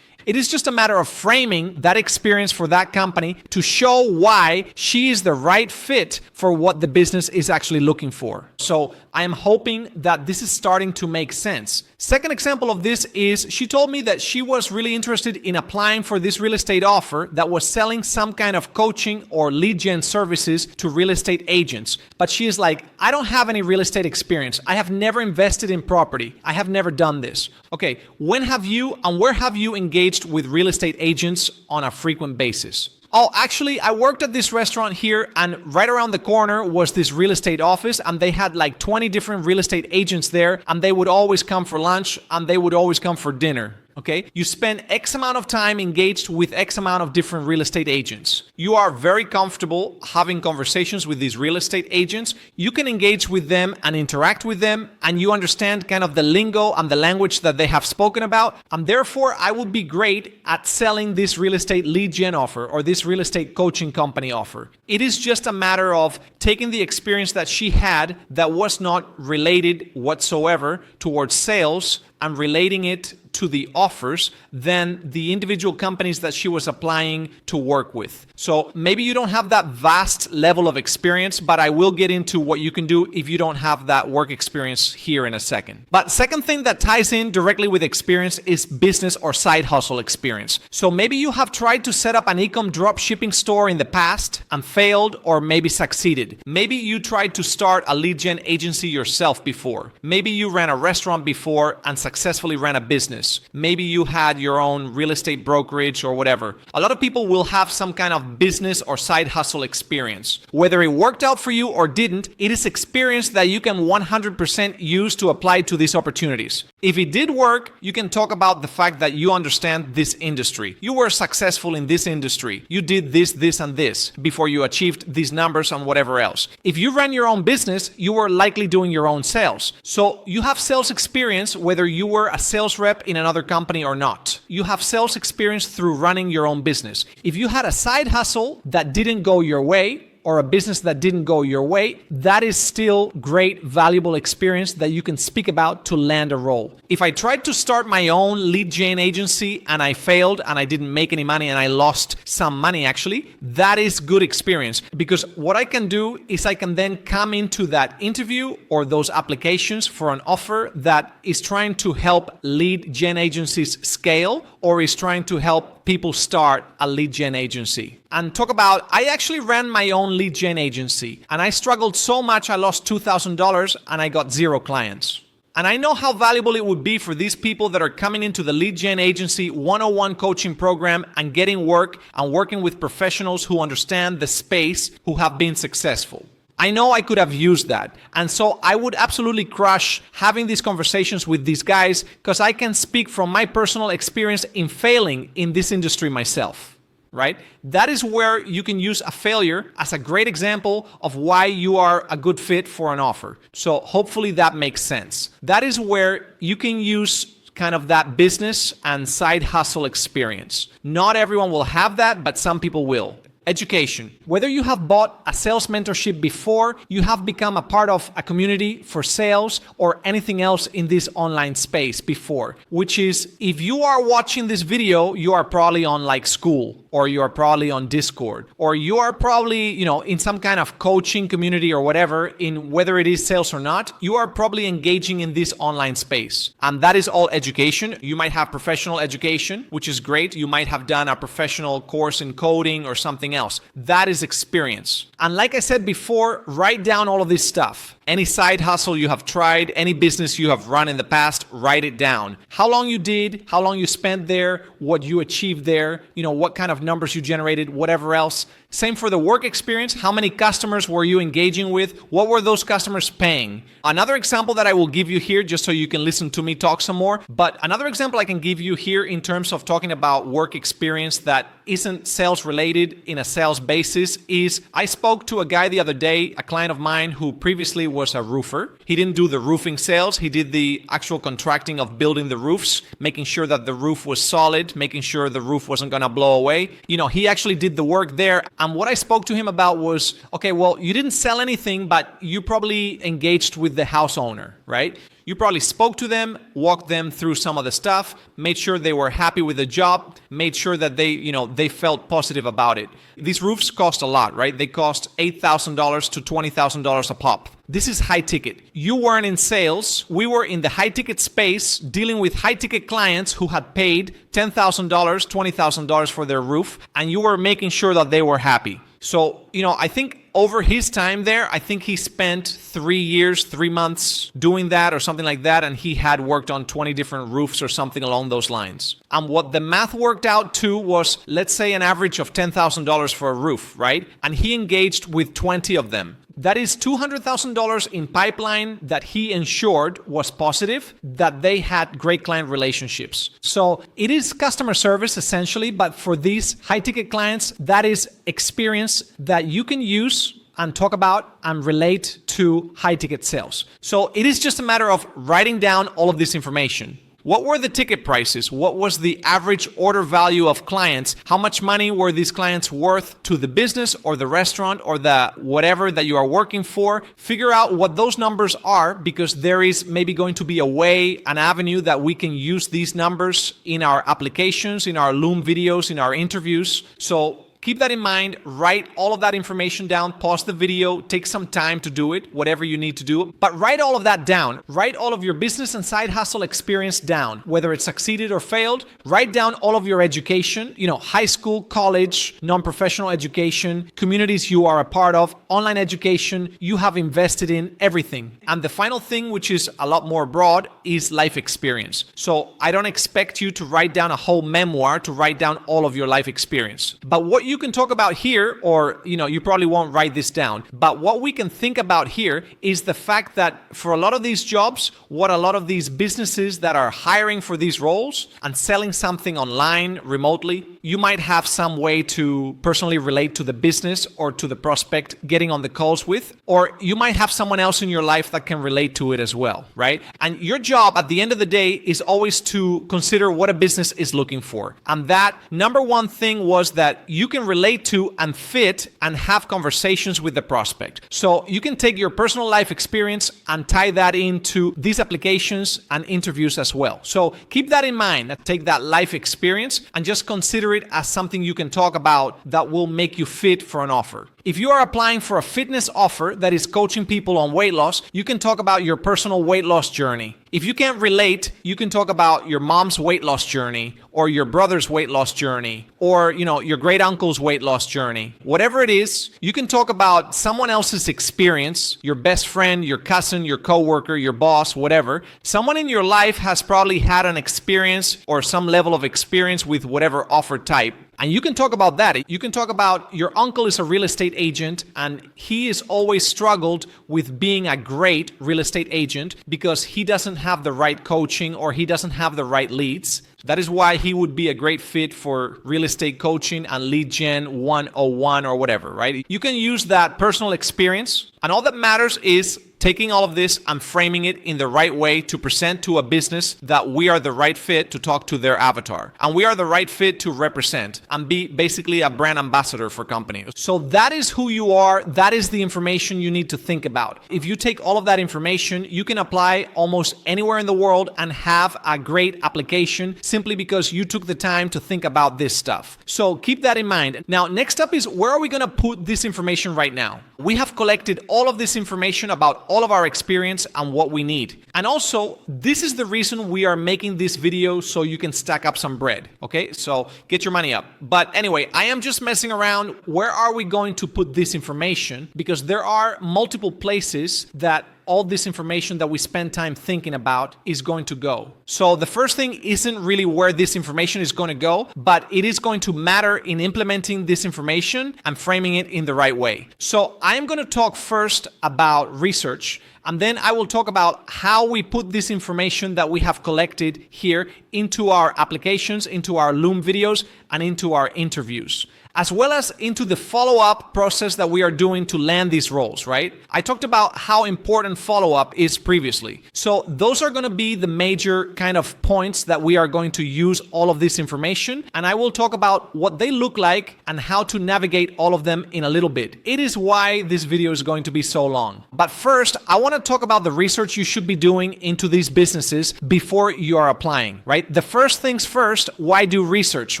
It is just a matter of framing that experience for that company to show why she is the right fit for what the business is actually looking for. So I am hoping that this is starting to make sense. Second example of this is she told me that she was really interested in applying for this real estate offer that was selling some kind of coaching or lead gen services to real estate agents. But she is like, I don't have any real estate experience. I have never invested in property. I have never done this. Okay, when have you and where have you engaged with real estate agents on a frequent basis? Oh, actually, I worked at this restaurant here, and right around the corner was this real estate office, and they had like 20 different real estate agents there, and they would always come for lunch, and they would always come for dinner. Okay, you spend X amount of time engaged with X amount of different real estate agents. You are very comfortable having conversations with these real estate agents. You can engage with them and interact with them, and you understand kind of the lingo and the language that they have spoken about. And therefore, I would be great at selling this real estate lead gen offer or this real estate coaching company offer. It is just a matter of taking the experience that she had that was not related whatsoever towards sales and relating it to the offers than the individual companies that she was applying to work with. So maybe you don't have that vast level of experience, but I will get into what you can do if you don't have that work experience here in a second. But second thing that ties in directly with experience is business or side hustle experience. So maybe you have tried to set up an e-com drop shipping store in the past and failed or maybe succeeded. Maybe you tried to start a lead gen agency yourself before. Maybe you ran a restaurant before and successfully ran a business. Maybe you had your own real estate brokerage or whatever. A lot of people will have some kind of business or side hustle experience. Whether it worked out for you or didn't, it is experience that you can 100% use to apply to these opportunities. If it did work, you can talk about the fact that you understand this industry. You were successful in this industry. You did this, this, and this before you achieved these numbers and whatever else. If you ran your own business, you were likely doing your own sales. So you have sales experience whether you were a sales rep in another company or not. You have sales experience through running your own business. If you had a side hustle that didn't go your way, or a business that didn't go your way, that is still great, valuable experience that you can speak about to land a role. If I tried to start my own lead gen agency and I failed and I didn't make any money and I lost some money actually, that is good experience because what I can do is I can then come into that interview or those applications for an offer that is trying to help lead gen agencies scale or is trying to help people start a lead gen agency. And talk about, I actually ran my own lead gen agency and I struggled so much I lost $2,000 and I got 0 clients. And I know how valuable it would be for these people that are coming into the lead gen agency 101 coaching program and getting work and working with professionals who understand the space, who have been successful. I know I could have used that. And so I would absolutely crush having these conversations with these guys because I can speak from my personal experience in failing in this industry myself. Right? That is where you can use a failure as a great example of why you are a good fit for an offer. So hopefully that makes sense. That is where you can use kind of that business and side hustle experience. Not everyone will have that, but some people will. Education. Whether you have bought a sales mentorship before, you have become a part of a community for sales, or anything else in this online space before, which is, if you are watching this video, you are probably on like school, or you are probably on Discord, or you are probably, in some kind of coaching community or whatever, in whether it is sales or not, you are probably engaging in this online space. And that is all education. You might have professional education, which is great. You might have done a professional course in coding or something else. That is experience. And like I said before, write down all of this stuff. Any side hustle you have tried, any business you have run in the past, write it down. How long you did, how long you spent there, what you achieved there, what kind of numbers you generated, whatever else. Same for the work experience. How many customers were you engaging with? What were those customers paying? Another example that I will give you here, just so you can listen to me talk some more, but another example I can give you here in terms of talking about work experience that isn't sales related in a sales basis is, I spoke to a guy the other day, a client of mine who previously was a roofer. He didn't do the roofing sales. He did the actual contracting of building the roofs, making sure that the roof was solid, making sure the roof wasn't going to blow away. He actually did the work there. And what I spoke to him about was, okay, well, you didn't sell anything, but you probably engaged with the house owner, right? You probably spoke to them, walked them through some of the stuff, made sure they were happy with the job, made sure that they felt positive about it. These roofs cost a lot, right? They cost $8,000 to $20,000 a pop. This is high ticket. You weren't in sales. We were in the high ticket space dealing with high ticket clients who had paid $10,000, $20,000 for their roof, and you were making sure that they were happy. So, I think over his time there, I think he spent 3 years, 3 months doing that or something like that. And he had worked on 20 different roofs or something along those lines. And what the math worked out to was, let's say, an average of $10,000 for a roof, right? And he engaged with 20 of them. That is $200,000 in pipeline that he ensured was positive, that they had great client relationships. So it is customer service essentially, but for these high ticket clients, that is experience that you can use and talk about and relate to high ticket sales. So it is just a matter of writing down all of this information. What were the ticket prices? What was the average order value of clients? How much money were these clients worth to the business or the restaurant or the whatever that you are working for? Figure out what those numbers are, because there is maybe going to be a way, an avenue that we can use these numbers in our applications, in our Loom videos, in our interviews. So keep that in mind, write all of that information down, pause the video, take some time to do it, whatever you need to do, but write all of that down. Write all of your business and side hustle experience down, whether it succeeded or failed. Write down all of your education, high school, college, non-professional education, communities you are a part of, online education, you have invested in everything. And the final thing, which is a lot more broad, is life experience. So I don't expect you to write down a whole memoir, to write down all of your life experience. But what you can talk about here, or you probably won't write this down, but what we can think about here is the fact that for a lot of these jobs, what a lot of these businesses that are hiring for these roles and selling something online remotely, you might have some way to personally relate to the business or to the prospect getting on the calls with, or you might have someone else in your life that can relate to it as well, right? And your job at the end of the day is always to consider what a business is looking for. And that number one thing was that you can relate to and fit and have conversations with the prospect. So you can take your personal life experience and tie that into these applications and interviews as well. So keep that in mind. Take that life experience and just consider it as something you can talk about that will make you fit for an offer. If you are applying for a fitness offer that is coaching people on weight loss, you can talk about your personal weight loss journey. If you can't relate, you can talk about your mom's weight loss journey or your brother's weight loss journey or, your great uncle's weight loss journey. Whatever it is, you can talk about someone else's experience, your best friend, your cousin, your coworker, your boss, whatever. Someone in your life has probably had an experience or some level of experience with whatever offer type. And you can talk about that. You can talk about your uncle is a real estate agent and he has always struggled with being a great real estate agent because he doesn't have the right coaching or he doesn't have the right leads. That is why he would be a great fit for real estate coaching and lead gen 101 or whatever, right? You can use that personal experience, and all that matters is Taking all of this and framing it in the right way to present to a business that we are the right fit to talk to their avatar. And we are the right fit to represent and be basically a brand ambassador for companies. So that is who you are. That is the information you need to think about. If you take all of that information, you can apply almost anywhere in the world and have a great application simply because you took the time to think about this stuff. So keep that in mind. Now, next up is where are we going to put this information right now? We have collected all of this information about all of our experience and what we need. And also, this is the reason we are making this video so you can stack up some bread. Okay, so get your money up. But anyway, I am just messing around. Where are we going to put this information? Because there are multiple places that all this information that we spend time thinking about is going to go. So the first thing isn't really where this information is going to go, but it is going to matter in implementing this information and framing it in the right way. So I'm going to talk first about research, and then I will talk about how we put this information that we have collected here into our applications, into our Loom videos, and into our interviews, as well as into the follow-up process that we are doing to land these roles, right? I talked about how important follow-up is previously. So those are going to be the major kind of points that we are going to use all of this information. And I will talk about what they look like and how to navigate all of them in a little bit. It is why this video is going to be so long. But first, I want to talk about the research you should be doing into these businesses before you are applying, right? The first things first, why do research?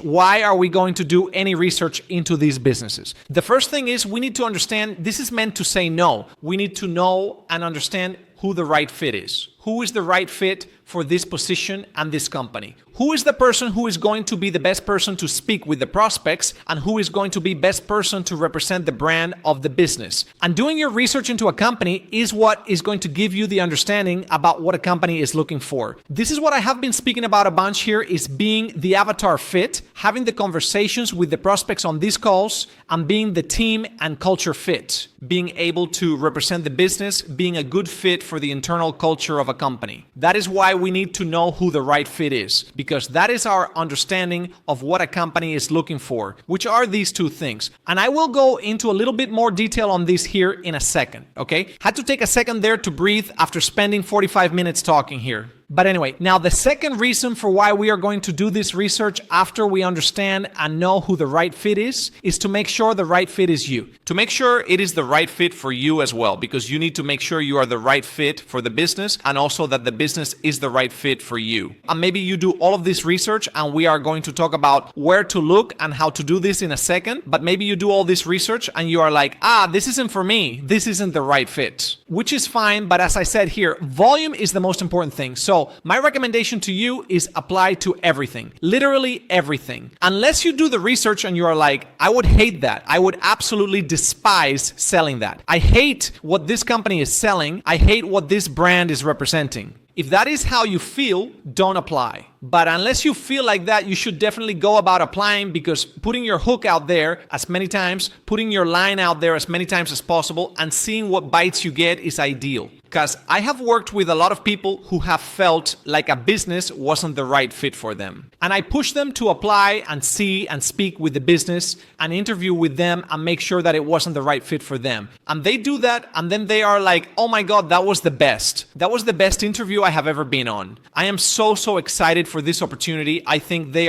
Why are we going to do any research into these businesses? The first thing is we need to understand this is meant to say no. We need to know and understand who the right fit is. Who is the right fit for this position and this company? Who is the person who is going to be the best person to speak with the prospects, and who is going to be best person to represent the brand of the business? And doing your research into a company is what is going to give you the understanding about what a company is looking for. This is what I have been speaking about a bunch here, is being the avatar fit, having the conversations with the prospects on these calls, and being the team and culture fit, being able to represent the business, being a good fit for the internal culture of a company. That is why we need to know who the right fit is, because that is our understanding of what a company is looking for, which are these two things. And I will go into a little bit more detail on this here in a second, okay? Had to take a second there to breathe after spending 45 minutes talking here. But anyway, now the second reason for why we are going to do this research after we understand and know who the right fit is to make sure the right fit is you. To make sure it is the right fit for you as well, because you need to make sure you are the right fit for the business and also that the business is the right fit for you. And maybe you do all of this research, and we are going to talk about where to look and how to do this in a second, but maybe you do all this research and you are like, this isn't for me. This isn't the right fit, which is fine. But as I said here, volume is the most important thing. So my recommendation to you is apply to everything, literally everything. Unless you do the research and you are like, I would hate that. I would absolutely despise selling that. I hate what this company is selling. I hate what this brand is representing. If that is how you feel, don't apply. But unless you feel like that, you should definitely go about applying, because putting your hook out there as many times, putting your line out there as many times as possible, and seeing what bites you get is ideal. Because I have worked with a lot of people who have felt like a business wasn't the right fit for them. And I push them to apply and see and speak with the business and interview with them and make sure that it wasn't the right fit for them. And they do that, and then they are like, oh my God, that was the best. That was the best interview I have ever been on. I am so excited for this opportunity. I think they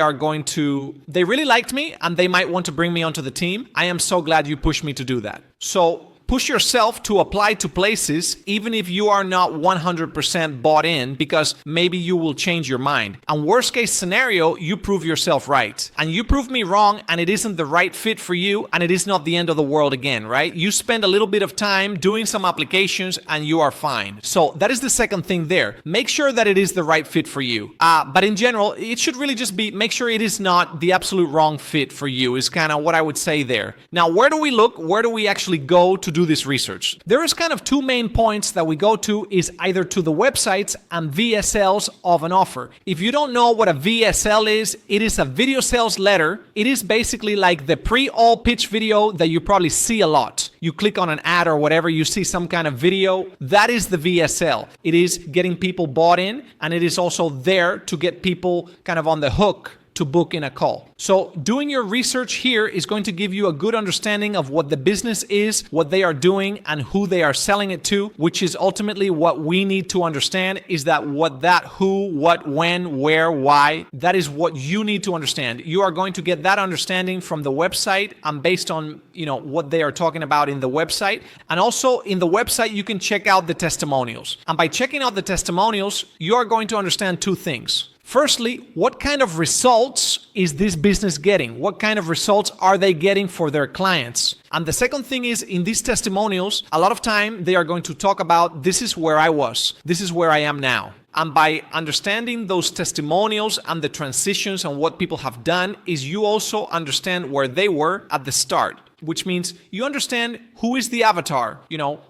really liked me and they might want to bring me onto the team. I am so glad you pushed me to do that. So push yourself to apply to places, even if you are not 100% bought in, because maybe you will change your mind. And worst case scenario, you prove yourself right. And you prove me wrong, and it isn't the right fit for you, and it is not the end of the world again, right? You spend a little bit of time doing some applications, and you are fine. So that is the second thing there. Make sure that it is the right fit for you. But in general, it should really just be, make sure it is not the absolute wrong fit for you, is kind of what I would say there. Now, where do we look? Where do we actually go to do this research? There is kind of two main points that we go to, is either to the websites and VSLs of an offer. If you don't know what a VSL is, it is a video sales letter. It is basically like the pre-all pitch video that you probably see a lot. You click on an ad or whatever, you see some kind of video. That is the VSL. It is getting people bought in, and it is also there to get people kind of on the hook to book in a call. So doing your research here is going to give you a good understanding of what the business is, what they are doing, and who they are selling it to, which is ultimately what we need to understand, is that who, what, when, where, why, that is what you need to understand. You are going to get that understanding from the website and based on, what they are talking about in the website. And also in the website, you can check out the testimonials. And by checking out the testimonials, you are going to understand two things. Firstly, what kind of results is this business getting? What kind of results are they getting for their clients? And the second thing is, in these testimonials, a lot of time they are going to talk about, this is where I was, this is where I am now. And by understanding those testimonials and the transitions and what people have done, is you also understand where they were at the start. Which means you understand who is the avatar,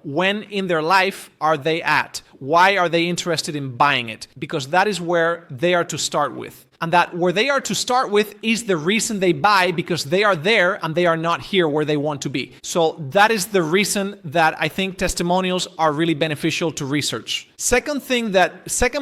when in their life are they at? Why are they interested in buying it? Because that is where they are to start with. And that where they are to start with is the reason they buy, because they are there and they are not here where they want to be. So that is the reason that I think testimonials are really beneficial to research. Second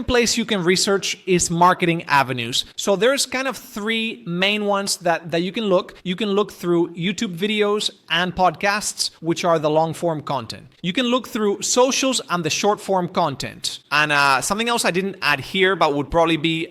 place you can research is marketing avenues. So there's kind of three main ones that you can look. You can look through YouTube videos and podcasts, which are the long form content. You can look through socials and the short form content. And something else I didn't add here, but would probably be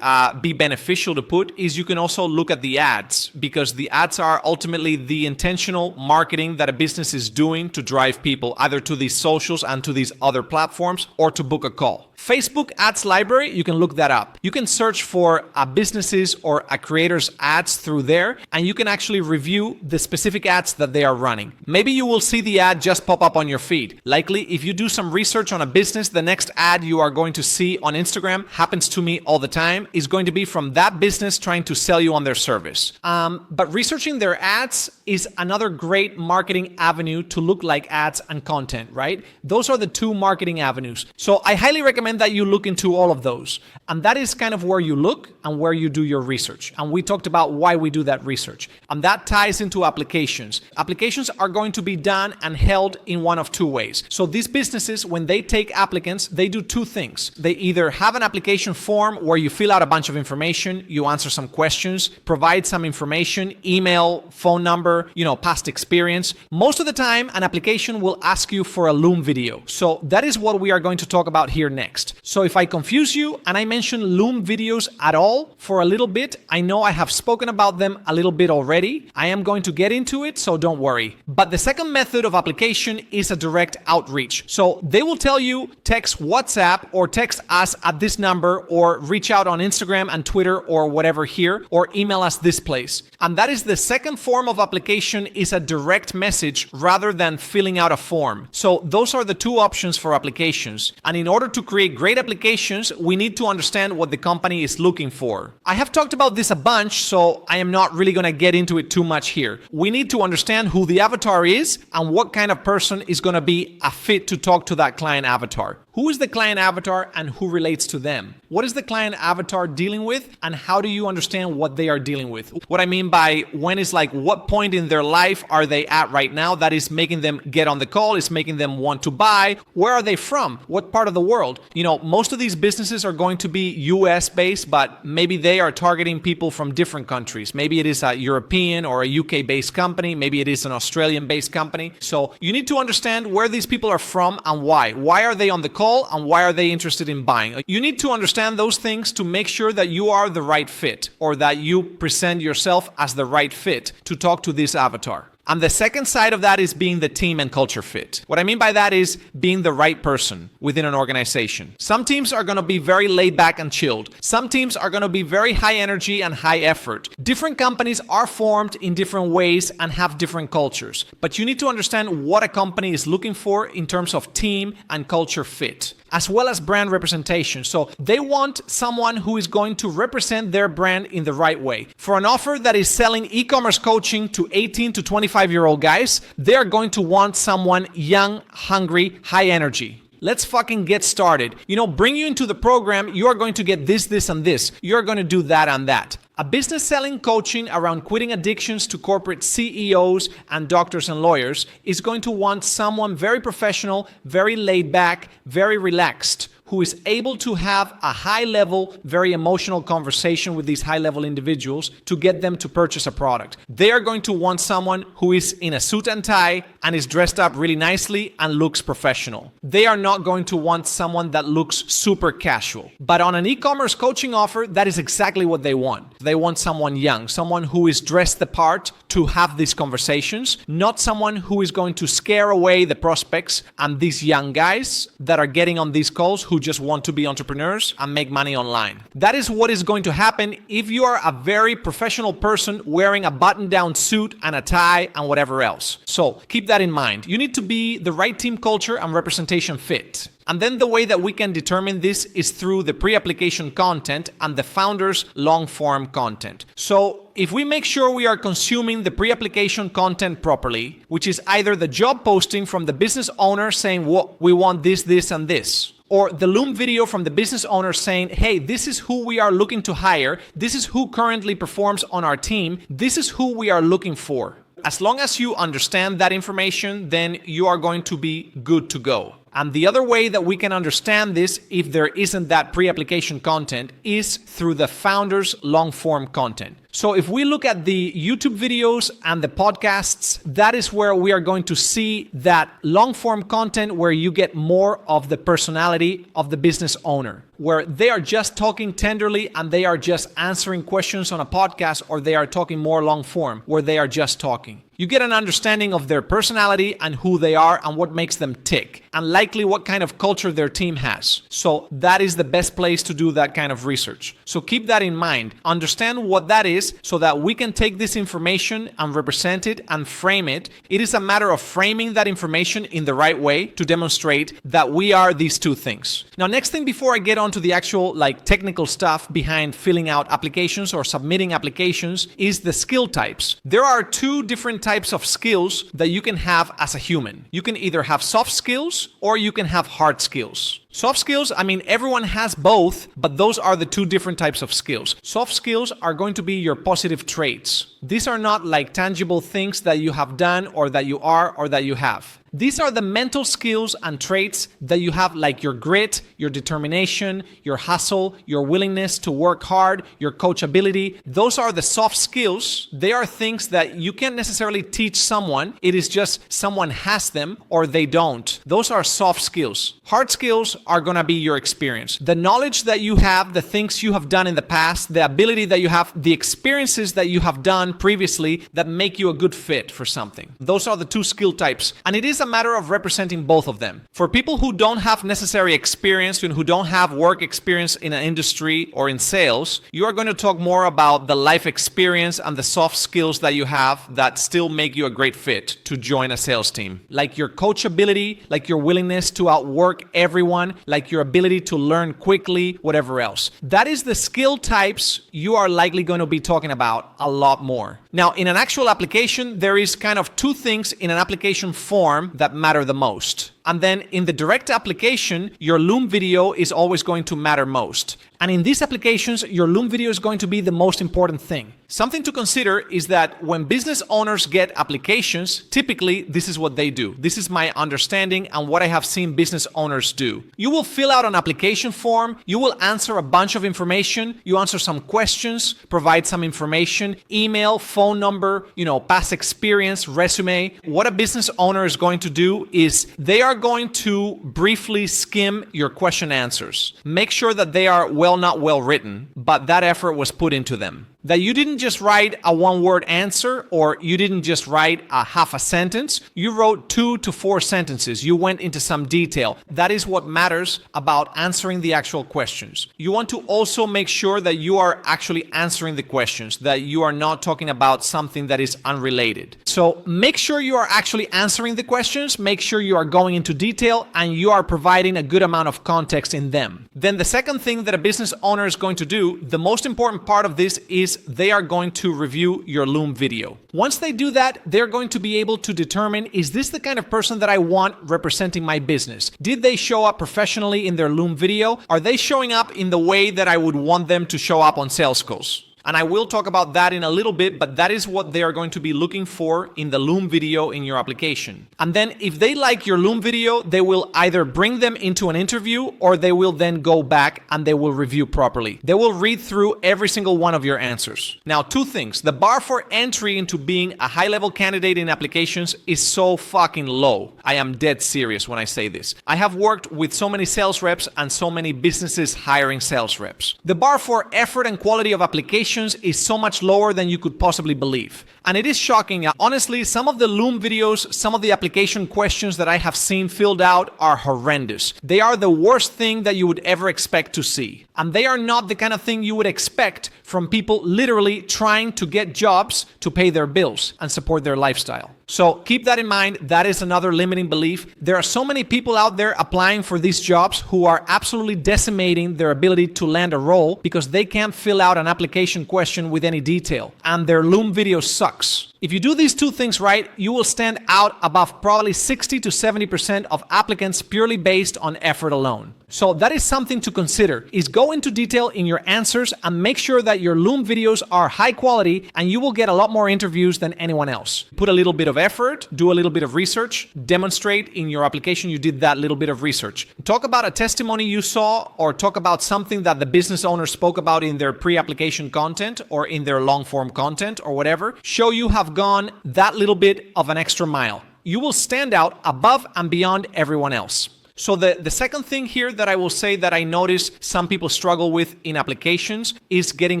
beneficial to put, is you can also look at the ads, because the ads are ultimately the intentional marketing that a business is doing to drive people either to these socials and to these other platforms or to book a call. Facebook ads library, you can look that up. You can search for a business's or a creator's ads through there, and you can actually review the specific ads that they are running. Maybe you will see the ad just pop up on your feed. Likely, if you do some research on a business, the next ad you are going to see on Instagram, happens to me all the time, is going to be from that business trying to sell you on their service. But researching their ads is another great marketing avenue to look like ads and content, right? Those are the two marketing avenues. So I highly recommend that you look into all of those. And that is kind of where you look and where you do your research. And we talked about why we do that research. And that ties into applications. Applications are going to be done and held in one of two ways. So these businesses, when they take applicants, they do two things. They either have an application form where you fill out a bunch of information, you answer some questions, provide some information, email, phone number, past experience. Most of the time, an application will ask you for a Loom video. So that is what we are going to talk about here next. So if I confuse you and I mention Loom videos at all for a little bit, I know I have spoken about them a little bit already. I am going to get into it, so don't worry. But the second method of application is a direct outreach. So they will tell you, text WhatsApp or text us at this number, or reach out on Instagram and Twitter or whatever here, or email us this place. And that is the second form of application, is a direct message rather than filling out a form. So those are the two options for applications. And in order to create great applications, we need to understand what the company is looking for. I have talked about this a bunch, so I am not really going to get into it too much here. We need to understand who the avatar is and what kind of person is going to be a fit to talk to that client avatar. Who is the client avatar and who relates to them? What is the client avatar dealing with, and how do you understand what they are dealing with? What I mean by when is like, what point in their life are they at right now that is making them get on the call, is making them want to buy? Where are they from? What part of the world? Most of these businesses are going to be US based, but maybe they are targeting people from different countries. Maybe it is a European or a UK based company. Maybe it is an Australian based company. So you need to understand where these people are from and why. Why are they on the call and why are they interested in buying? You need to understand those things to make sure that you are the right fit, or that you present yourself as the right fit to talk to this avatar. And the second side of that is being the team and culture fit. What I mean by that is being the right person within an organization. Some teams are going to be very laid back and chilled. Some teams are going to be very high energy and high effort. Different companies are formed in different ways and have different cultures. But you need to understand what a company is looking for in terms of team and culture fit, as well as brand representation. So they want someone who is going to represent their brand in the right way. For an offer that is selling e-commerce coaching to 18 to 25-year-old guys, they're going to want someone young, hungry, high energy. Let's fucking get started. Bring you into the program, you are going to get this, and this. You're going to do that and that. A business selling coaching around quitting addictions to corporate CEOs and doctors and lawyers is going to want someone very professional, very laid back, very relaxed, who is able to have a high-level, very emotional conversation with these high-level individuals to get them to purchase a product. They are going to want someone who is in a suit and tie and is dressed up really nicely and looks professional. They are not going to want someone that looks super casual. But on an e-commerce coaching offer, that is exactly what they want. They want someone young, someone who is dressed the part to have these conversations, not someone who is going to scare away the prospects and these young guys that are getting on these calls who just want to be entrepreneurs and make money online. That is what is going to happen if you are a very professional person wearing a button-down suit and a tie and whatever else. So keep that in mind. You need to be the right team culture and representation fit. And then the way that we can determine this is through the pre-application content and the founder's long-form content. So if we make sure we are consuming the pre-application content properly, which is either the job posting from the business owner saying, well, we want this, this, and this, or the Loom video from the business owner saying, hey, this is who we are looking to hire, this is who currently performs on our team, this is who we are looking for. As long as you understand that information, then you are going to be good to go. And the other way that we can understand this, if there isn't that pre-application content, is through the founder's long-form content. So if we look at the YouTube videos and the podcasts, that is where we are going to see that long-form content where you get more of the personality of the business owner, where they are just talking tenderly and they are just answering questions on a podcast, or they are talking more long-form, where they are just talking. You get an understanding of their personality and who they are and what makes them tick, and likely what kind of culture their team has. So that is the best place to do that kind of research. So keep that in mind. Understand what that is so that we can take this information and represent it and frame it. It is a matter of framing that information in the right way to demonstrate that we are these two things. Now, next thing before I get onto the actual technical stuff behind filling out applications or submitting applications is the skill types. There are two different types of skills that you can have as a human. You can either have soft skills or you can have hard skills. Soft skills, everyone has both, but those are the two different types of skills. Soft skills are going to be your positive traits. These are not like tangible things that you have done or that you are or that you have. These are the mental skills and traits that you have, like your grit, your determination, your hustle, your willingness to work hard, your coachability. Those are the soft skills. They are things that you can't necessarily teach someone. It is just someone has them or they don't. Those are soft skills. Hard skills are going to be your experience. The knowledge that you have, the things you have done in the past, the ability that you have, the experiences that you have done previously that make you a good fit for something. Those are the two skill types. And it is a matter of representing both of them. For people who don't have necessary experience and who don't have work experience in an industry or in sales, you are going to talk more about the life experience and the soft skills that you have that still make you a great fit to join a sales team. Like your coachability, like your willingness to outwork everyone, like your ability to learn quickly, whatever else. That is the skill types you are likely going to be talking about a lot more. Now, in an actual application, there is kind of two things in an application form that matter the most. And then in the direct application, your Loom video is always going to matter most. And in these applications, your Loom video is going to be the most important thing. Something to consider is that when business owners get applications, typically this is what they do. This is my understanding and what I have seen business owners do. You will fill out an application form, you will answer a bunch of information, you answer some questions, provide some information, email, phone number, past experience, resume. What a business owner is going to do is they are going to briefly skim your question answers. Make sure that they are not well written, but that effort was put into them. That you didn't just write a one-word answer or you didn't just write a half a sentence. You wrote 2 to 4 sentences. You went into some detail. That is what matters about answering the actual questions. You want to also make sure that you are actually answering the questions, that you are not talking about something that is unrelated. So make sure you are actually answering the questions, make sure you are going into detail, and you are providing a good amount of context in them. Then the second thing that a business owner is going to do, the most important part of this is they are going to review your Loom video. Once they do that, they're going to be able to determine, is this the kind of person that I want representing my business? Did they show up professionally in their Loom video? Are they showing up in the way that I would want them to show up on sales calls? And I will talk about that in a little bit, but that is what they are going to be looking for in the Loom video in your application. And then if they like your Loom video, they will either bring them into an interview or they will then go back and they will review properly. They will read through every single one of your answers. Now, two things. The bar for entry into being a high-level candidate in applications is so fucking low. I am dead serious when I say this. I have worked with so many sales reps and so many businesses hiring sales reps. The bar for effort and quality of applications is so much lower than you could possibly believe. And it is shocking. Honestly, some of the Loom videos, some of the application questions that I have seen filled out are horrendous. They are the worst thing that you would ever expect to see. And they are not the kind of thing you would expect from people literally trying to get jobs to pay their bills and support their lifestyle. So keep that in mind. That is another limiting belief. There are so many people out there applying for these jobs who are absolutely decimating their ability to land a role because they can't fill out an application question with any detail. And their Loom video sucks. If you do these two things right, you will stand out above probably 60 to 70% of applicants purely based on effort alone. So that is something to consider, is go into detail in your answers and make sure that your Loom videos are high quality and you will get a lot more interviews than anyone else. Put a little bit of effort, do a little bit of research, demonstrate in your application you did that little bit of research. Talk about a testimony you saw or talk about something that the business owner spoke about in their pre-application content or in their long-form content or whatever. Show you have gone that little bit of an extra mile. You will stand out above and beyond everyone else. So the second thing here that I will say that I notice some people struggle with in applications is getting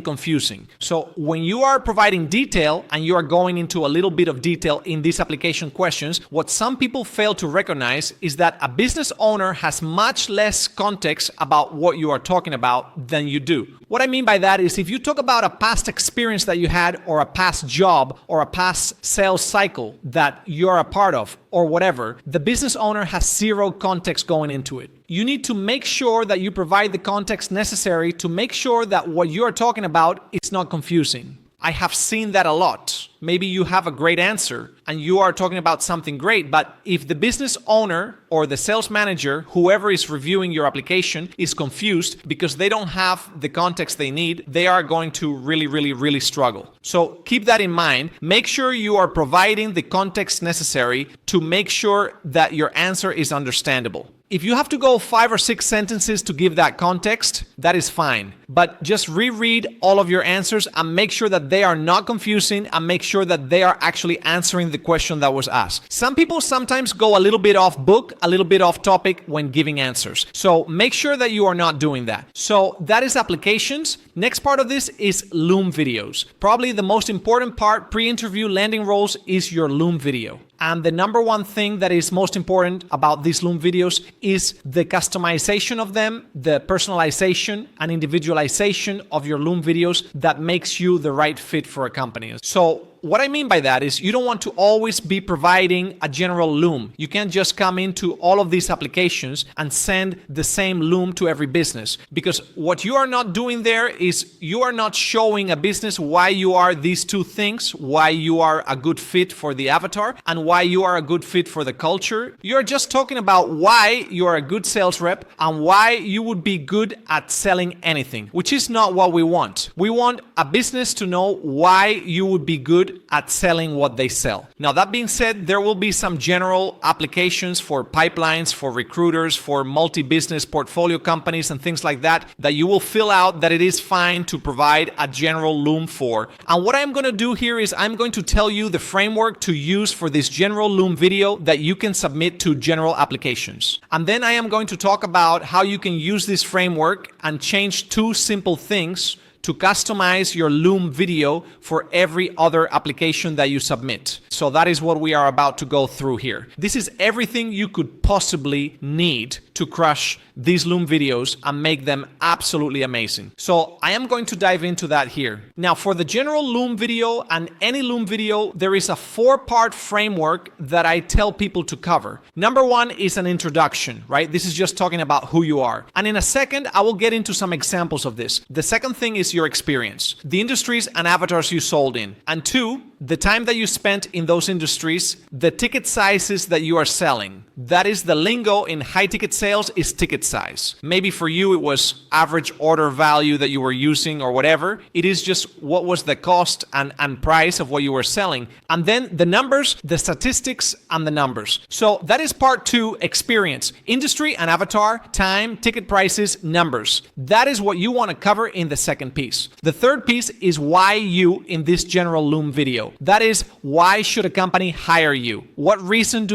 confusing. So when you are providing detail and you are going into a little bit of detail in these application questions, what some people fail to recognize is that a business owner has much less context about what you are talking about than you do. What I mean by that is if you talk about a past experience that you had or a past job or a past sales cycle that you're a part of or whatever, the business owner has zero context going into it. You need to make sure that you provide the context necessary to make sure that what you are talking about is not confusing. I have seen that a lot. Maybe you have a great answer and you are talking about something great, but if the business owner or the sales manager, whoever is reviewing your application, is confused because they don't have the context they need, they are going to really struggle. So keep that in mind. Make sure you are providing the context necessary to make sure that your answer is understandable. If you have to go 5 or 6 sentences to give that context, that is fine. But just reread all of your answers and make sure that they are not confusing and make sure that they are actually answering the question that was asked. Some people sometimes go a little bit off book, a little bit off topic when giving answers. So make sure that you are not doing that. So that is applications. Next part of this is Loom videos. Probably the most important part pre-interview landing roles is your Loom video. And the number one thing that is most important about these Loom videos is the customization of them, the personalization and individualization of your Loom videos that makes you the right fit for a company. So what I mean by that is you don't want to always be providing a general Loom. You can't just come into all of these applications and send the same Loom to every business, because what you are not doing there is you are not showing a business why you are these two things, why you are a good fit for the avatar and why you are a good fit for the culture. You're just talking about why you are a good sales rep and why you would be good at selling anything, which is not what we want. We want a business to know why you would be good at selling what they sell. Now, that being said, there will be some general applications for pipelines, for recruiters, for multi-business portfolio companies and things like that you will fill out that it is fine to provide a general Loom for. And what I'm going to do here is I'm going to tell you the framework to use for this general Loom video that you can submit to general applications. And then I am going to talk about how you can use this framework and change 2 simple things to customize your Loom video for every other application that you submit. So that is what we are about to go through here. This is everything you could possibly need to crush these Loom videos and make them absolutely amazing. So I am going to dive into that here. Now, for the general Loom video and any Loom video, there is a 4-part framework that I tell people to cover. Number 1 is an introduction, right? This is just talking about who you are. And in a second, I will get into some examples of this. The second thing is your experience, the industries and avatars you sold in. And 2, the time that you spent in those industries, the ticket sizes that you are selling. That is the lingo in high ticket sales is ticket size. Maybe for you it was average order value that you were using or whatever. It is just what was the cost and price of what you were selling. And then the numbers, the statistics, and the numbers. So that is part 2, experience. Industry and avatar, time, ticket prices, numbers. That is what you want to cover in the second piece. The third piece is why you in this general Loom video. That is, why should a company hire you? What reason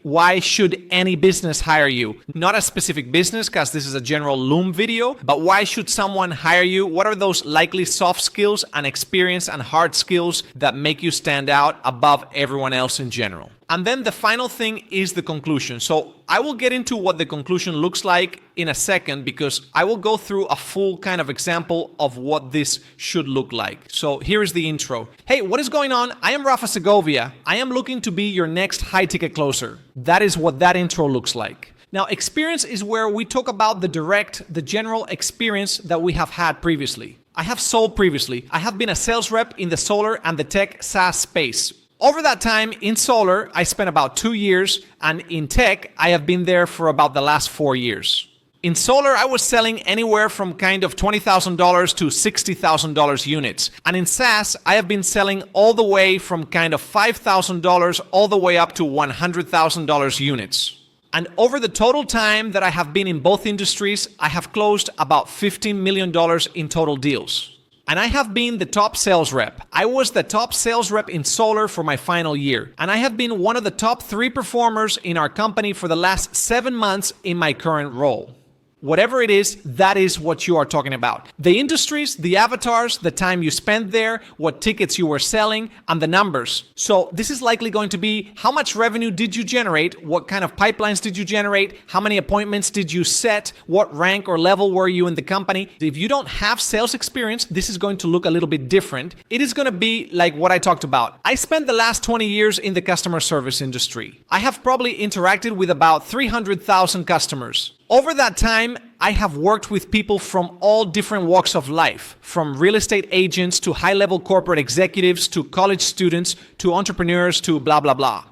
why should any business hire you? Not a specific business, because this is a general Loom video, but why should someone hire you? What are those likely soft skills and experience and hard skills that make you stand out above everyone else in general? And then the final thing is the conclusion. So I will get into what the conclusion looks like in a second, because I will go through a full kind of example of what this should look like. So here is the intro. Hey, what is going on? I am Rafa Segovia. I am looking to be your next high ticket closer. That is what that intro looks like. Now, experience is where we talk about the general experience that we have had previously. I have sold previously. I have been a sales rep in the solar and the tech SaaS space. Over that time in solar, I spent about 2 years, and in tech, I have been there for about the last 4 years. In solar, I was selling anywhere from kind of $20,000 to $60,000 units. And in SaaS, I have been selling all the way from kind of $5,000 all the way up to $100,000 units. And over the total time that I have been in both industries, I have closed about $15 million in total deals. And I have been the top sales rep. I was the top sales rep in solar for my final year. And I have been one of the top 3 performers in our company for the last 7 months in my current role. Whatever it is, that is what you are talking about. The industries, the avatars, the time you spent there, what tickets you were selling, and the numbers. So this is likely going to be how much revenue did you generate, what kind of pipelines did you generate, how many appointments did you set, what rank or level were you in the company. If you don't have sales experience, this is going to look a little bit different. It is going to be like what I talked about. I spent the last 20 years in the customer service industry. I have probably interacted with about 300,000 customers. Over that time, I have worked with people from all different walks of life, from real estate agents to high-level corporate executives to college students to entrepreneurs to blah, blah, blah.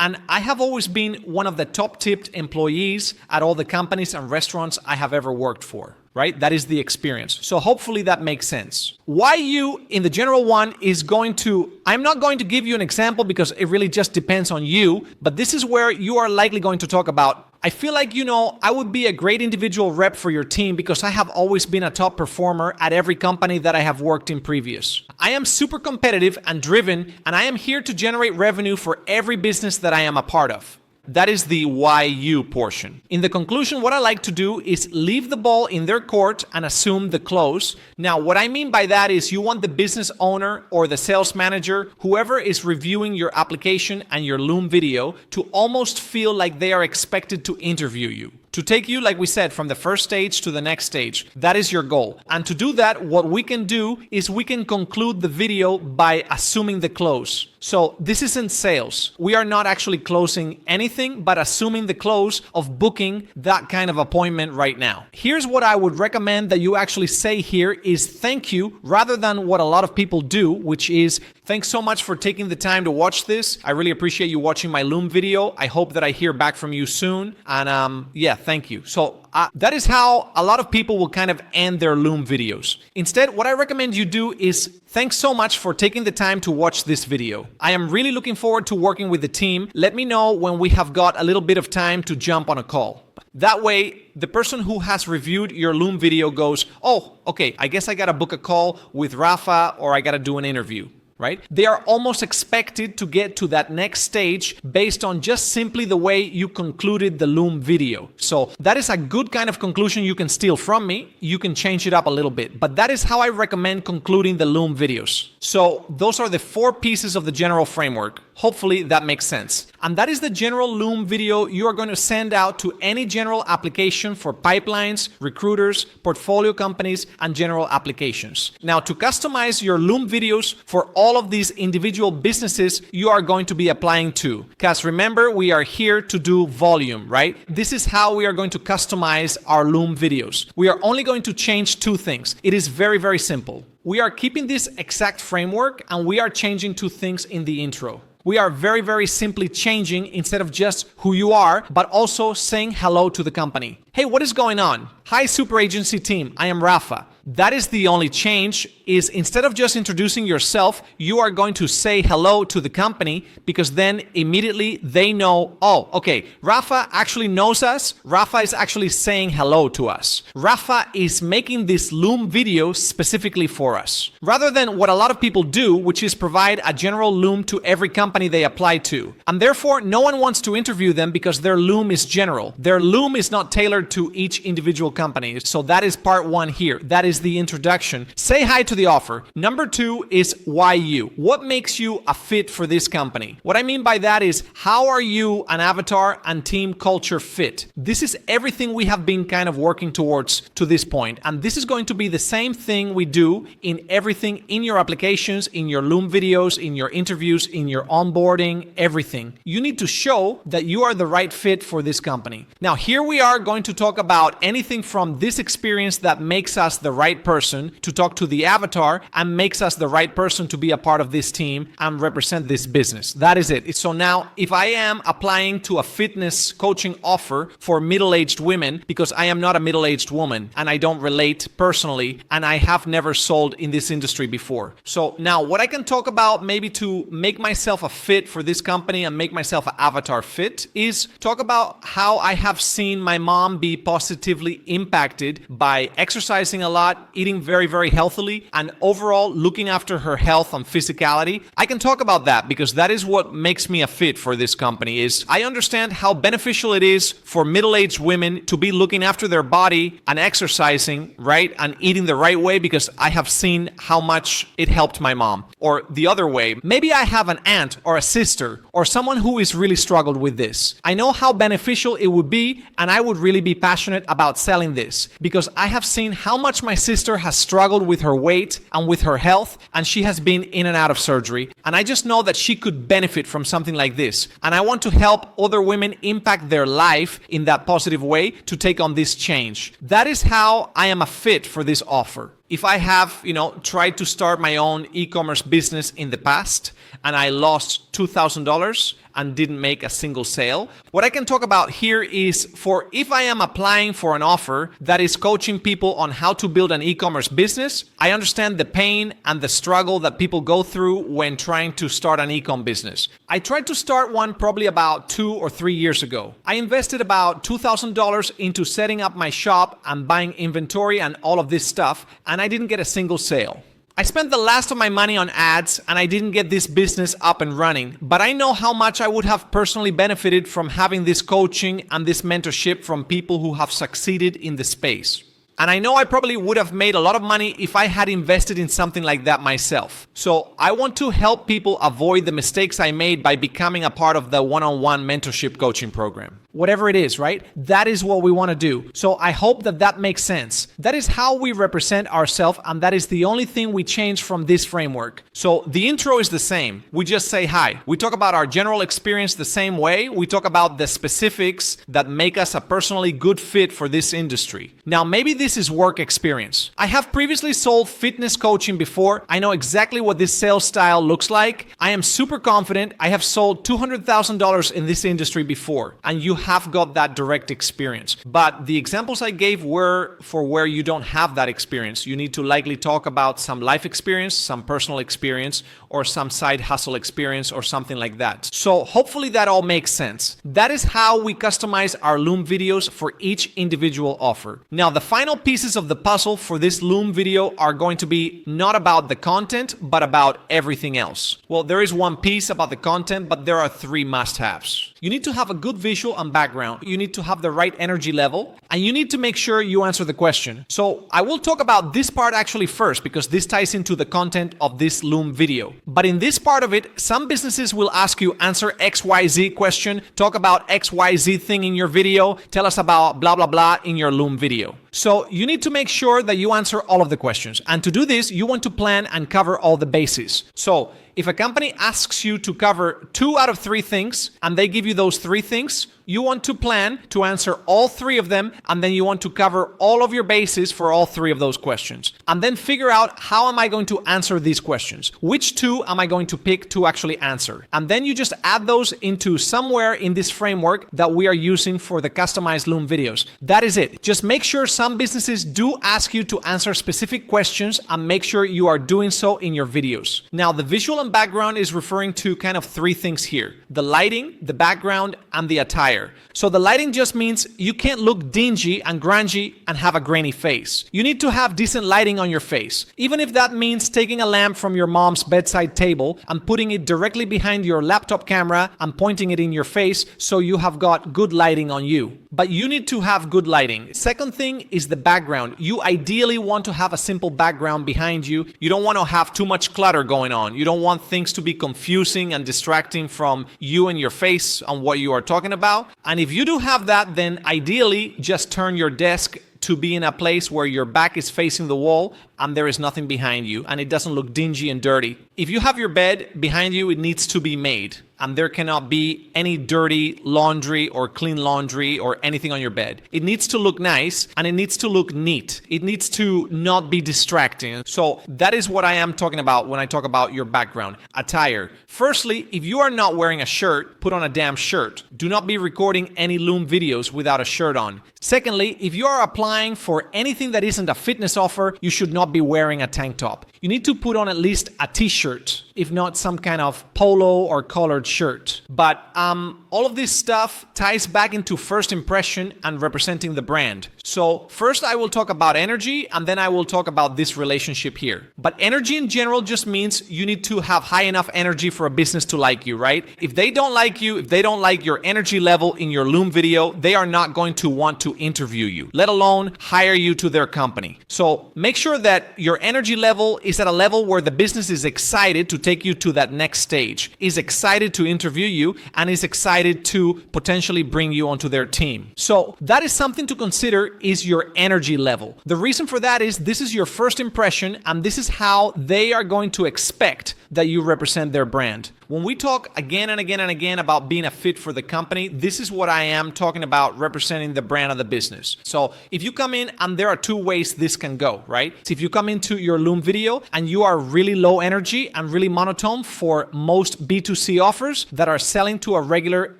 And I have always been one of the top-tipped employees at all the companies and restaurants I have ever worked for, right? That is the experience. So hopefully that makes sense. Why you in the general one is I'm not going to give you an example because it really just depends on you, but this is where you are likely going to talk about, I feel like, I would be a great individual rep for your team because I have always been a top performer at every company that I have worked in previous. I am super competitive and driven, and I am here to generate revenue for every business that I am a part of. That is the why you portion. In the conclusion, what I like to do is leave the ball in their court and assume the close. Now, what I mean by that is you want the business owner or the sales manager, whoever is reviewing your application and your Loom video, to almost feel like they are expected to interview you. To take you, like we said, from the first stage to the next stage. That is your goal. And to do that, what we can do is we can conclude the video by assuming the close. So this isn't sales. We are not actually closing anything, but assuming the close of booking that kind of appointment right now. Here's what I would recommend that you actually say here is thank you, rather than what a lot of people do, which is thanks so much for taking the time to watch this. I really appreciate you watching my Loom video. I hope that I hear back from you soon. And thank you. So that is how a lot of people will kind of end their Loom videos. Instead, what I recommend you do is thanks so much for taking the time to watch this video. I am really looking forward to working with the team. Let me know when we have got a little bit of time to jump on a call. That way, the person who has reviewed your Loom video goes, oh, okay, I guess I gotta book a call with Rafa or I gotta do an interview. Right? They are almost expected to get to that next stage based on just simply the way you concluded the Loom video. So that is a good kind of conclusion you can steal from me. You can change it up a little bit, but that is how I recommend concluding the Loom videos. So those are the 4 pieces of the general framework. Hopefully that makes sense. And that is the general Loom video you are going to send out to any general application for pipelines, recruiters, portfolio companies, and general applications. Now, to customize your Loom videos for all of these individual businesses you are going to be applying to. Because remember, we are here to do volume, right? This is how we are going to customize our Loom videos. We are only going to change 2 things. It is very, very simple. We are keeping this exact framework and we are changing two things in the intro. We are very, very simply changing instead of just who you are, but also saying hello to the company. Hey, what is going on? Hi, Super Agency team. I am Rafa. That is the only change, is instead of just introducing yourself, you are going to say hello to the company, because then immediately they know, oh, okay, Rafa actually knows us. Rafa is actually saying hello to us. Rafa is making this Loom video specifically for us. Rather than what a lot of people do, which is provide a general Loom to every company they apply to. And therefore, no one wants to interview them because their Loom is general. Their Loom is not tailored to each individual company. So that is part one here. That is the introduction. Say hi to the offer. Number two is why you. What makes you a fit for this company? What I mean by that is, how are you an avatar and team culture fit? This is everything we have been kind of working towards to this point. And this is going to be the same thing we do in everything in your applications, in your Loom videos, in your interviews, in your onboarding, everything. You need to show that you are the right fit for this company. Now, here we are going to talk about anything from this experience that makes us the right person to talk to the avatar and makes us the right person to be a part of this team and represent this business. That is it. So now, if I am applying to a fitness coaching offer for middle-aged women, because I am not a middle-aged woman and I don't relate personally and I have never sold in this industry before. So now what I can talk about maybe to make myself a fit for this company and make myself an avatar fit is talk about how I have seen my mom be positively impacted by exercising a lot, eating very, very healthily, and overall looking after her health and physicality. I can talk about that because that is what makes me a fit for this company. Is I understand how beneficial it is for middle-aged women to be looking after their body and exercising, right? And eating the right way, because I have seen how much it helped my mom. Or the other way, maybe I have an aunt or a sister or someone who is really struggled with this. I know how beneficial it would be, and I would really be passionate about selling this because I have seen how much my sister has struggled with her weight and with her health, and she has been in and out of surgery. And I just know that she could benefit from something like this. And I want to help other women impact their life in that positive way to take on this change. That is how I am a fit for this offer. If I have, tried to start my own e-commerce business in the past and I lost $2,000 and didn't make a single sale, what I can talk about here is for if I am applying for an offer that is coaching people on how to build an e-commerce business, I understand the pain and the struggle that people go through when trying to start an e-com business. I tried to start one probably about 2 or 3 years ago. I invested about $2,000 into setting up my shop and buying inventory and all of this stuff, and I didn't get a single sale. I spent the last of my money on ads and I didn't get this business up and running, but I know how much I would have personally benefited from having this coaching and this mentorship from people who have succeeded in the space. And I know I probably would have made a lot of money if I had invested in something like that myself. So I want to help people avoid the mistakes I made by becoming a part of the one-on-one mentorship coaching program. Whatever it is, right? That is what we want to do. So I hope that that makes sense. That is how we represent ourselves, and that is the only thing we change from this framework. So the intro is the same. We just say hi. We talk about our general experience the same way. We talk about the specifics that make us a personally good fit for this industry. Now, maybe this is work experience. I have previously sold fitness coaching before. I know exactly what this sales style looks like. I am super confident. I have sold $200,000 in this industry before, and you have got that direct experience. But the examples I gave were for where you don't have that experience. You need to likely talk about some life experience, some personal experience, or some side hustle experience or something like that. So hopefully that all makes sense. That is how we customize our Loom videos for each individual offer. Now, the final pieces of the puzzle for this Loom video are going to be not about the content, but about everything else. Well, there is one piece about the content, but there are 3 must-haves. You need to have a good visual and background. You need to have the right energy level, and you need to make sure you answer the question. So I will talk about this part actually first, because this ties into the content of this Loom video. But in this part of it, some businesses will ask you, answer XYZ question, talk about XYZ thing in your video, tell us about blah, blah, blah in your Loom video. So you need to make sure that you answer all of the questions. And to do this, you want to plan and cover all the bases. So If a company asks you to cover 2 out of 3 things and they give you those 3 things, you want to plan to answer all 3 of them, and then you want to cover all of your bases for all 3 of those questions. And then figure out, how am I going to answer these questions? Which 2 am I going to pick to actually answer? And then you just add those into somewhere in this framework that we are using for the customized Loom videos. That is it. Just make sure some businesses do ask you to answer specific questions, and make sure you are doing so in your videos. Now, the visual and background is referring to kind of 3 things here: the lighting, the background, and the attire. So the lighting just means you can't look dingy and grungy and have a grainy face. You need to have decent lighting on your face, even if that means taking a lamp from your mom's bedside table and putting it directly behind your laptop camera and pointing it in your face, so you have got good lighting on you. But you need to have good lighting. Second thing is the background. You ideally want to have a simple background behind you. You don't want to have too much clutter going on. You don't want things to be confusing and distracting from you and your face on what you are talking about. And if you do have that, then ideally just turn your desk to be in a place where your back is facing the wall and there is nothing behind you and it doesn't look dingy and dirty. If you have your bed behind you, it needs to be made, and there cannot be any dirty laundry or clean laundry or anything on your bed. It needs to look nice and it needs to look neat. It needs to not be distracting. So that is what I am talking about when I talk about your background. Attire. Firstly, if you are not wearing a shirt, put on a damn shirt. Do not be recording any Loom videos without a shirt on. Secondly, if you are applying for anything that isn't a fitness offer, you should not be wearing a tank top. You need to put on at least a t-shirt, if not some kind of polo or collared shirt. But all of this stuff ties back into first impression and representing the brand. So first I will talk about energy, and then I will talk about this relationship here. But energy in general just means you need to have high enough energy for a business to like you, right? If they don't like you, if they don't like your energy level in your Loom video, they are not going to want to interview you, let alone hire you to their company. So make sure that your energy level is at a level where the business is excited to take you to that next stage, is excited to interview you, and is excited to potentially bring you onto their team. So that is something to consider, is your energy level. The reason for that is this is your first impression, and this is how they are going to expect that you represent their brand. When we talk again and again and again about being a fit for the company, this is what I am talking about, representing the brand of the business. So if you come in, and there are 2 ways this can go, right? So if you come into your Loom video and you are really low energy and really monotone for most B2C offers that are selling to a regular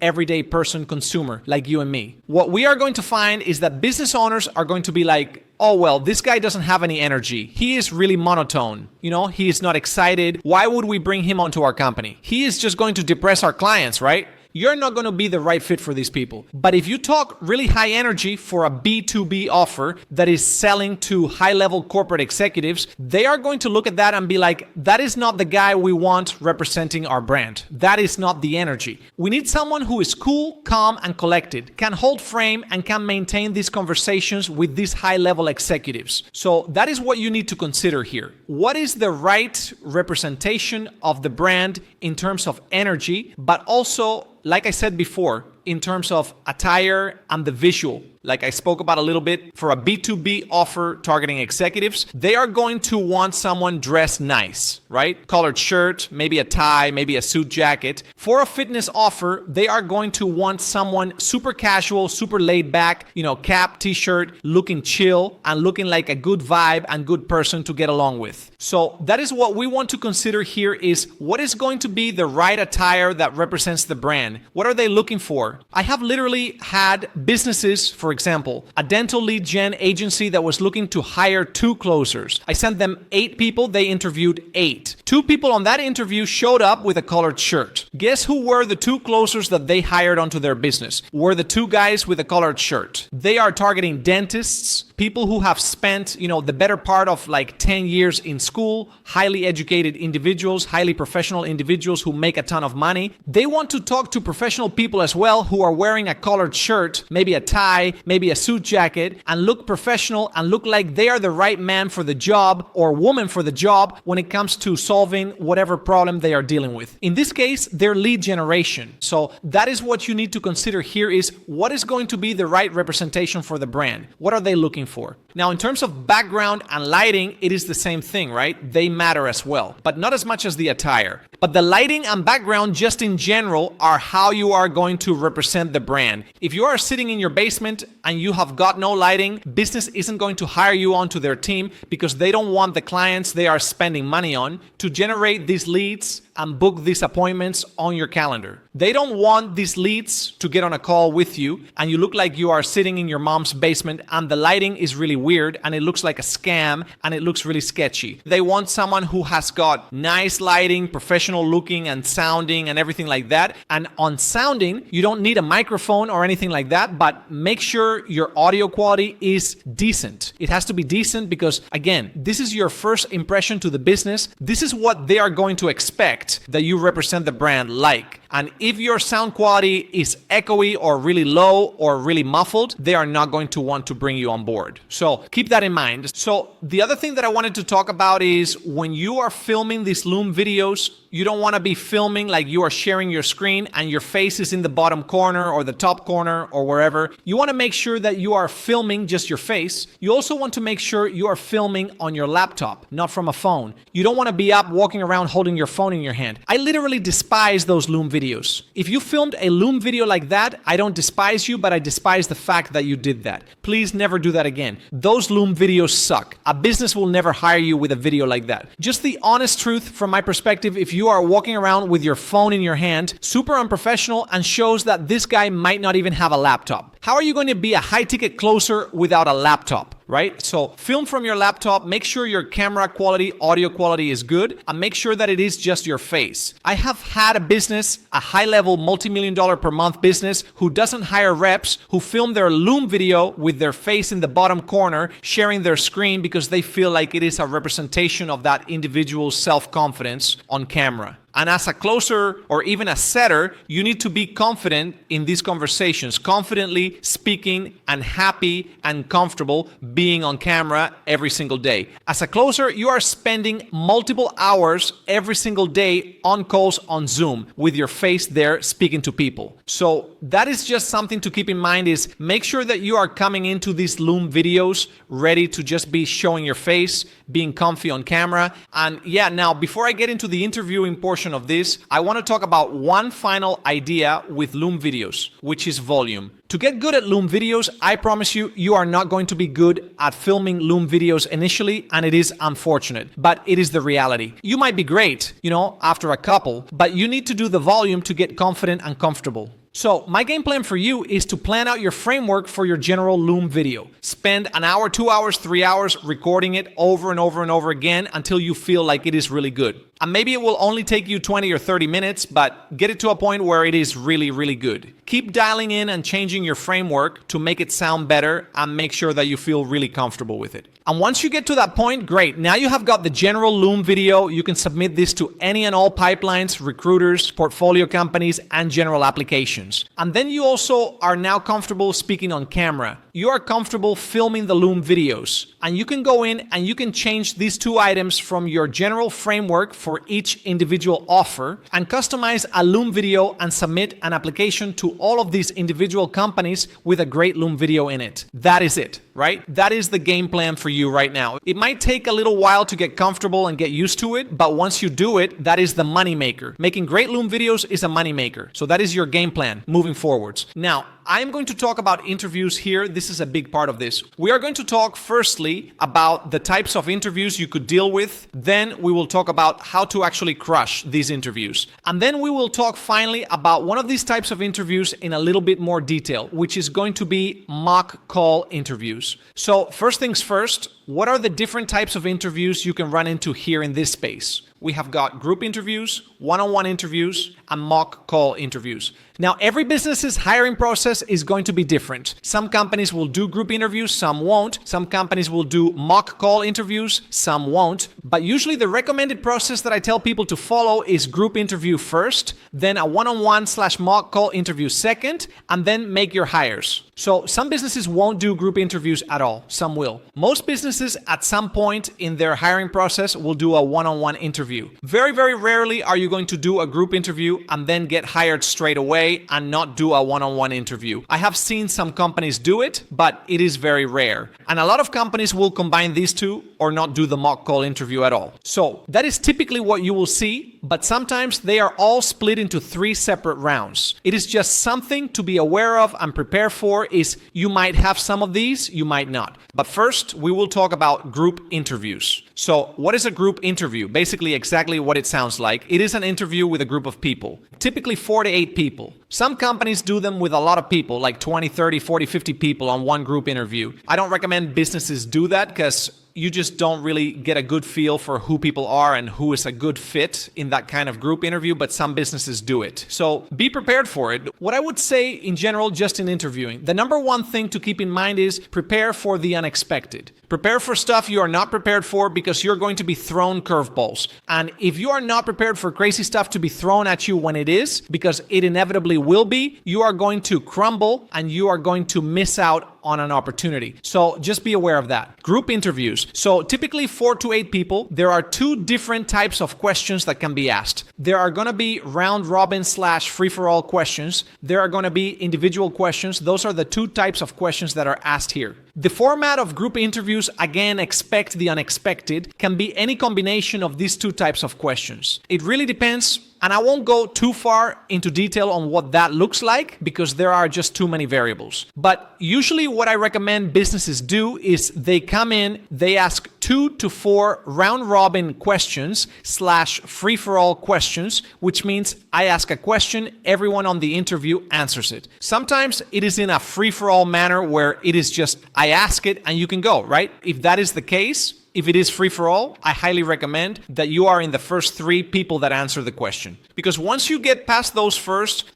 everyday person consumer like you and me, what we are going to find is that business owners are going to be like, oh, well, this guy doesn't have any energy. He is really monotone. You know, he is not excited. Why would we bring him onto our company? He is just going to depress our clients, right? You're not going to be the right fit for these people. But if you talk really high energy for a B2B offer that is selling to high-level corporate executives, they are going to look at that and be like, that is not the guy we want representing our brand. That is not the energy. We need someone who is cool, calm, and collected, can hold frame, and can maintain these conversations with these high-level executives. So that is what you need to consider here. What is the right representation of the brand in terms of energy, but also, like I said before, in terms of attire and the visual? Like I spoke about a little bit, for a B2B offer targeting executives, they are going to want someone dressed nice, right? Collared shirt, maybe a tie, maybe a suit jacket. For a fitness offer, they are going to want someone super casual, super laid back, cap, t-shirt, looking chill and looking like a good vibe and good person to get along with. So that is what we want to consider here, is what is going to be the right attire that represents the brand? What are they looking for? I have literally had businesses, for example, a dental lead gen agency that was looking to hire 2 closers. I sent them 8 people, they interviewed 8. 2 people on that interview showed up with a collared shirt. Guess who were the 2 closers that they hired onto their business? Were the 2 guys with a collared shirt. They are targeting dentists, people who have spent, the better part of like 10 years in school, highly educated individuals, highly professional individuals who make a ton of money. They want to talk to professional people as well who are wearing a collared shirt, maybe a tie, maybe a suit jacket, and look professional and look like they are the right man for the job or woman for the job when it comes to solving whatever problem they are dealing with. In this case, they're lead generation. So that is what you need to consider here is what is going to be the right representation for the brand. What are they looking for? Now, in terms of background and lighting, it is the same thing, right? They matter as well, but not as much as the attire. But the lighting and background just in general are how you are going to represent the brand. If you are sitting in your basement and you have got no lighting, business isn't going to hire you onto their team because they don't want the clients they are spending money on to generate these leads and book these appointments on your calendar. They don't want these leads to get on a call with you and you look like you are sitting in your mom's basement and the lighting is really weird and it looks like a scam and it looks really sketchy. They want someone who has got nice lighting, professional looking and sounding and everything like that. And on sounding, you don't need a microphone or anything like that, but make sure your audio quality is decent. It has to be decent because, again, this is your first impression to the business. This is what they are going to expect that you represent the brand like. And if your sound quality is echoey or really low or really muffled, they are not going to want to bring you on board. So keep that in mind. So the other thing that I wanted to talk about is when you are filming these Loom videos, you don't want to be filming like you are sharing your screen and your face is in the bottom corner or the top corner or wherever. You want to make sure that you are filming just your face. You also want to make sure you are filming on your laptop, not from a phone. You don't want to be up walking around holding your phone in your hand. I literally despise those Loom videos. If you filmed a Loom video like that, I don't despise you, but I despise the fact that you did that. Please never do that again. Those Loom videos suck. A business will never hire you with a video like that. Just the honest truth from my perspective, if you are walking around with your phone in your hand, super unprofessional and shows that this guy might not even have a laptop. How are you going to be a high-ticket closer without a laptop? Right? So film from your laptop, make sure your camera quality, audio quality is good, and make sure that it is just your face. I have had a business, a high-level multi-million-dollar per month business who doesn't hire reps, who film their Loom video with their face in the bottom corner, sharing their screen because they feel like it is a representation of that individual's self-confidence on camera. And as a closer or even a setter, you need to be confident in these conversations, confidently speaking and happy and comfortable being on camera every single day. As a closer, you are spending multiple hours every single day on calls on Zoom with your face there speaking to people. So that is just something to keep in mind is make sure that you are coming into these Loom videos ready to just be showing your face, being comfy on camera. And yeah, now before I get into the interviewing portion of this, I want to talk about one final idea with Loom videos, which is volume. To get good at Loom videos, I promise you, you are not going to be good at filming Loom videos initially, and it is unfortunate, but it is the reality. You might be great, after a couple, but you need to do the volume to get confident and comfortable. So my game plan for you is to plan out your framework for your general Loom video. Spend an hour, 2 hours, 3 hours recording it over and over and over again until you feel like it is really good. And maybe it will only take you 20 or 30 minutes, but get it to a point where it is really, really good. Keep dialing in and changing your framework to make it sound better and make sure that you feel really comfortable with it. And once you get to that point, great. Now you have got the general Loom video. You can submit this to any and all pipelines, recruiters, portfolio companies, and general applications. And then you also are now comfortable speaking on camera. You are comfortable filming the Loom videos. And you can go in and you can change these two items from your general framework for each individual offer and customize a Loom video and submit an application to all of these individual companies with a great Loom video in it. That is it, right? That is the game plan for you right now. It might take a little while to get comfortable and get used to it, but once you do it, that is the money maker. Making great Loom videos is a money maker. So that is your game plan moving forwards. Now, I'm going to talk about interviews here. This is a big part of this. We are going to talk firstly about the types of interviews you could deal with. Then we will talk about how to actually crush these interviews. And then we will talk finally about one of these types of interviews in a little bit more detail, which is going to be mock call interviews. So first things first, what are the different types of interviews you can run into here in this space? We have got group interviews, one-on-one interviews, and mock call interviews. Now, every business's hiring process is going to be different. Some companies will do group interviews, some won't. Some companies will do mock call interviews, some won't. But usually the recommended process that I tell people to follow is group interview first, then a one-on-one/mock call interview second, and then make your hires. So some businesses won't do group interviews at all. Some will. Most businesses at some point in their hiring process will do a one-on-one interview. Very, very rarely are you going to do a group interview and then get hired straight away and not do a one-on-one interview. I have seen some companies do it, but it is very rare. And a lot of companies will combine these two or not do the mock call interview at all. So that is typically what you will see, but sometimes they are all split into 3 separate rounds. It is just something to be aware of and prepare for. Is you might have some of these, you might not. But first, we will talk about group interviews. So what is a group interview? Basically exactly what it sounds like. It is an interview with a group of people, typically 4 to 8 people. Some companies do them with a lot of people, like 20, 30, 40, 50 people on one group interview. I don't recommend businesses do that because you just don't really get a good feel for who people are and who is a good fit in that kind of group interview, but some businesses do it. So be prepared for it. What I would say in general, just in interviewing, the number one thing to keep in mind is prepare for the unexpected. Prepare for stuff you are not prepared for because you're going to be thrown curveballs. And if you are not prepared for crazy stuff to be thrown at you when it is, because it inevitably will be, you are going to crumble and you are going to miss out on an opportunity. So just be aware of that. Group interviews. So typically 4 to 8 people. There are 2 different types of questions that can be asked. There are going to be round robin / free-for-all questions. There are going to be individual questions. Those are the 2 types of questions that are asked here. The format of group interviews, again, expect the unexpected, can be any combination of these 2 types of questions. It really depends. And I won't go too far into detail on what that looks like because there are just too many variables. But usually what I recommend businesses do is they come in, they ask 2 to 4 round robin questions / free-for-all questions, which means I ask a question, everyone on the interview answers it. Sometimes it is in a free-for-all manner where it is just I ask it and you can go, right? If that is the case, if it is free-for-all, I highly recommend that you are in the first 3 people that answer the question. Because once you get past those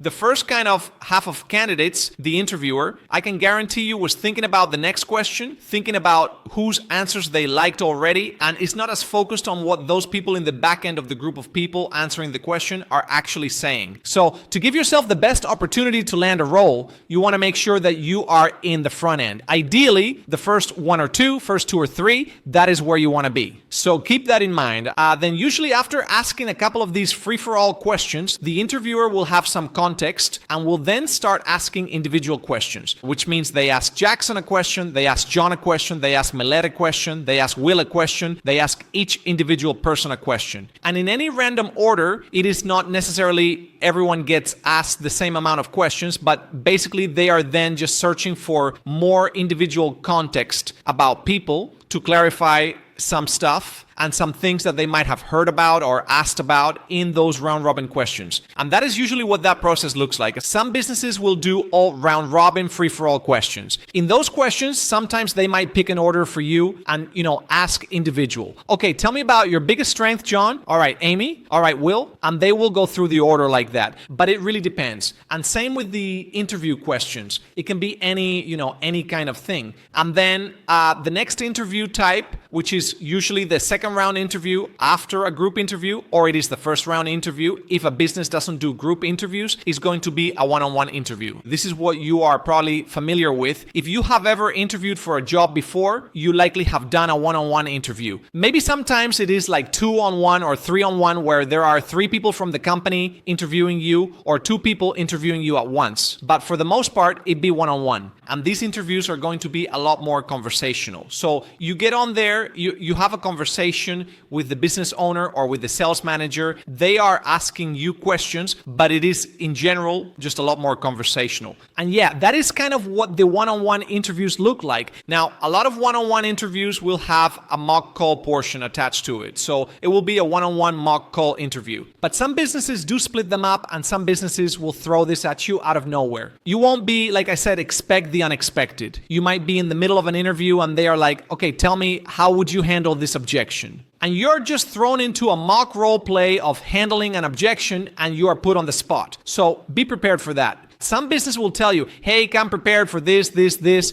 the first kind of half of candidates, the interviewer, I can guarantee you was thinking about the next question, thinking about whose answers they liked already, and is not as focused on what those people in the back end of the group of people answering the question are actually saying. So to give yourself the best opportunity to land a role, you want to make sure that you are in the front end. Ideally, the first 1 or 2, first 2 or 3, that is where you want to be. So keep that in mind. Then usually after asking a couple of these free-for-all questions, the interviewer will have some context and will then start asking individual questions, which means they ask Jackson a question, they ask John a question, they ask Millet a question, they ask Will a question, they ask each individual person a question. And in any random order, it is not necessarily everyone gets asked the same amount of questions, but basically they are then just searching for more individual context about people to clarify some stuff and some things that they might have heard about or asked about in those round robin questions. And that is usually what that process looks like. Some businesses will do all round robin free-for-all questions. In those questions, sometimes they might pick an order for you and, ask individual. Okay, tell me about your biggest strength, John. All right, Amy. All right, Will. And they will go through the order like that. But it really depends. And same with the interview questions. It can be any kind of thing. And then the next interview type, which is usually the second round interview after a group interview, or it is the first round interview if a business doesn't do group interviews, is going to be a one-on-one interview. This is what you are probably familiar with. If you have ever interviewed for a job before, you likely have done a one-on-one interview. Maybe sometimes it is like 2-on-1 or 3-on-1 where there are 3 people from the company interviewing you or 2 people interviewing you at once. But for the most part, it'd be one-on-one. And these interviews are going to be a lot more conversational. So you get on there, you have a conversation with the business owner or with the sales manager. They are asking you questions, but it is in general just a lot more conversational. And yeah, that is kind of what the one-on-one interviews look like. Now, a lot of one-on-one interviews will have a mock call portion attached to it. So it will be a one-on-one mock call interview. But some businesses do split them up and some businesses will throw this at you out of nowhere. You won't be, like I said, expect the unexpected. You might be in the middle of an interview and they are like, okay, tell me, how would you handle this objection? and you're just thrown into a mock role play of handling an objection and you are put on the spot. So be prepared for that. Some business will tell you, hey, come prepared for this.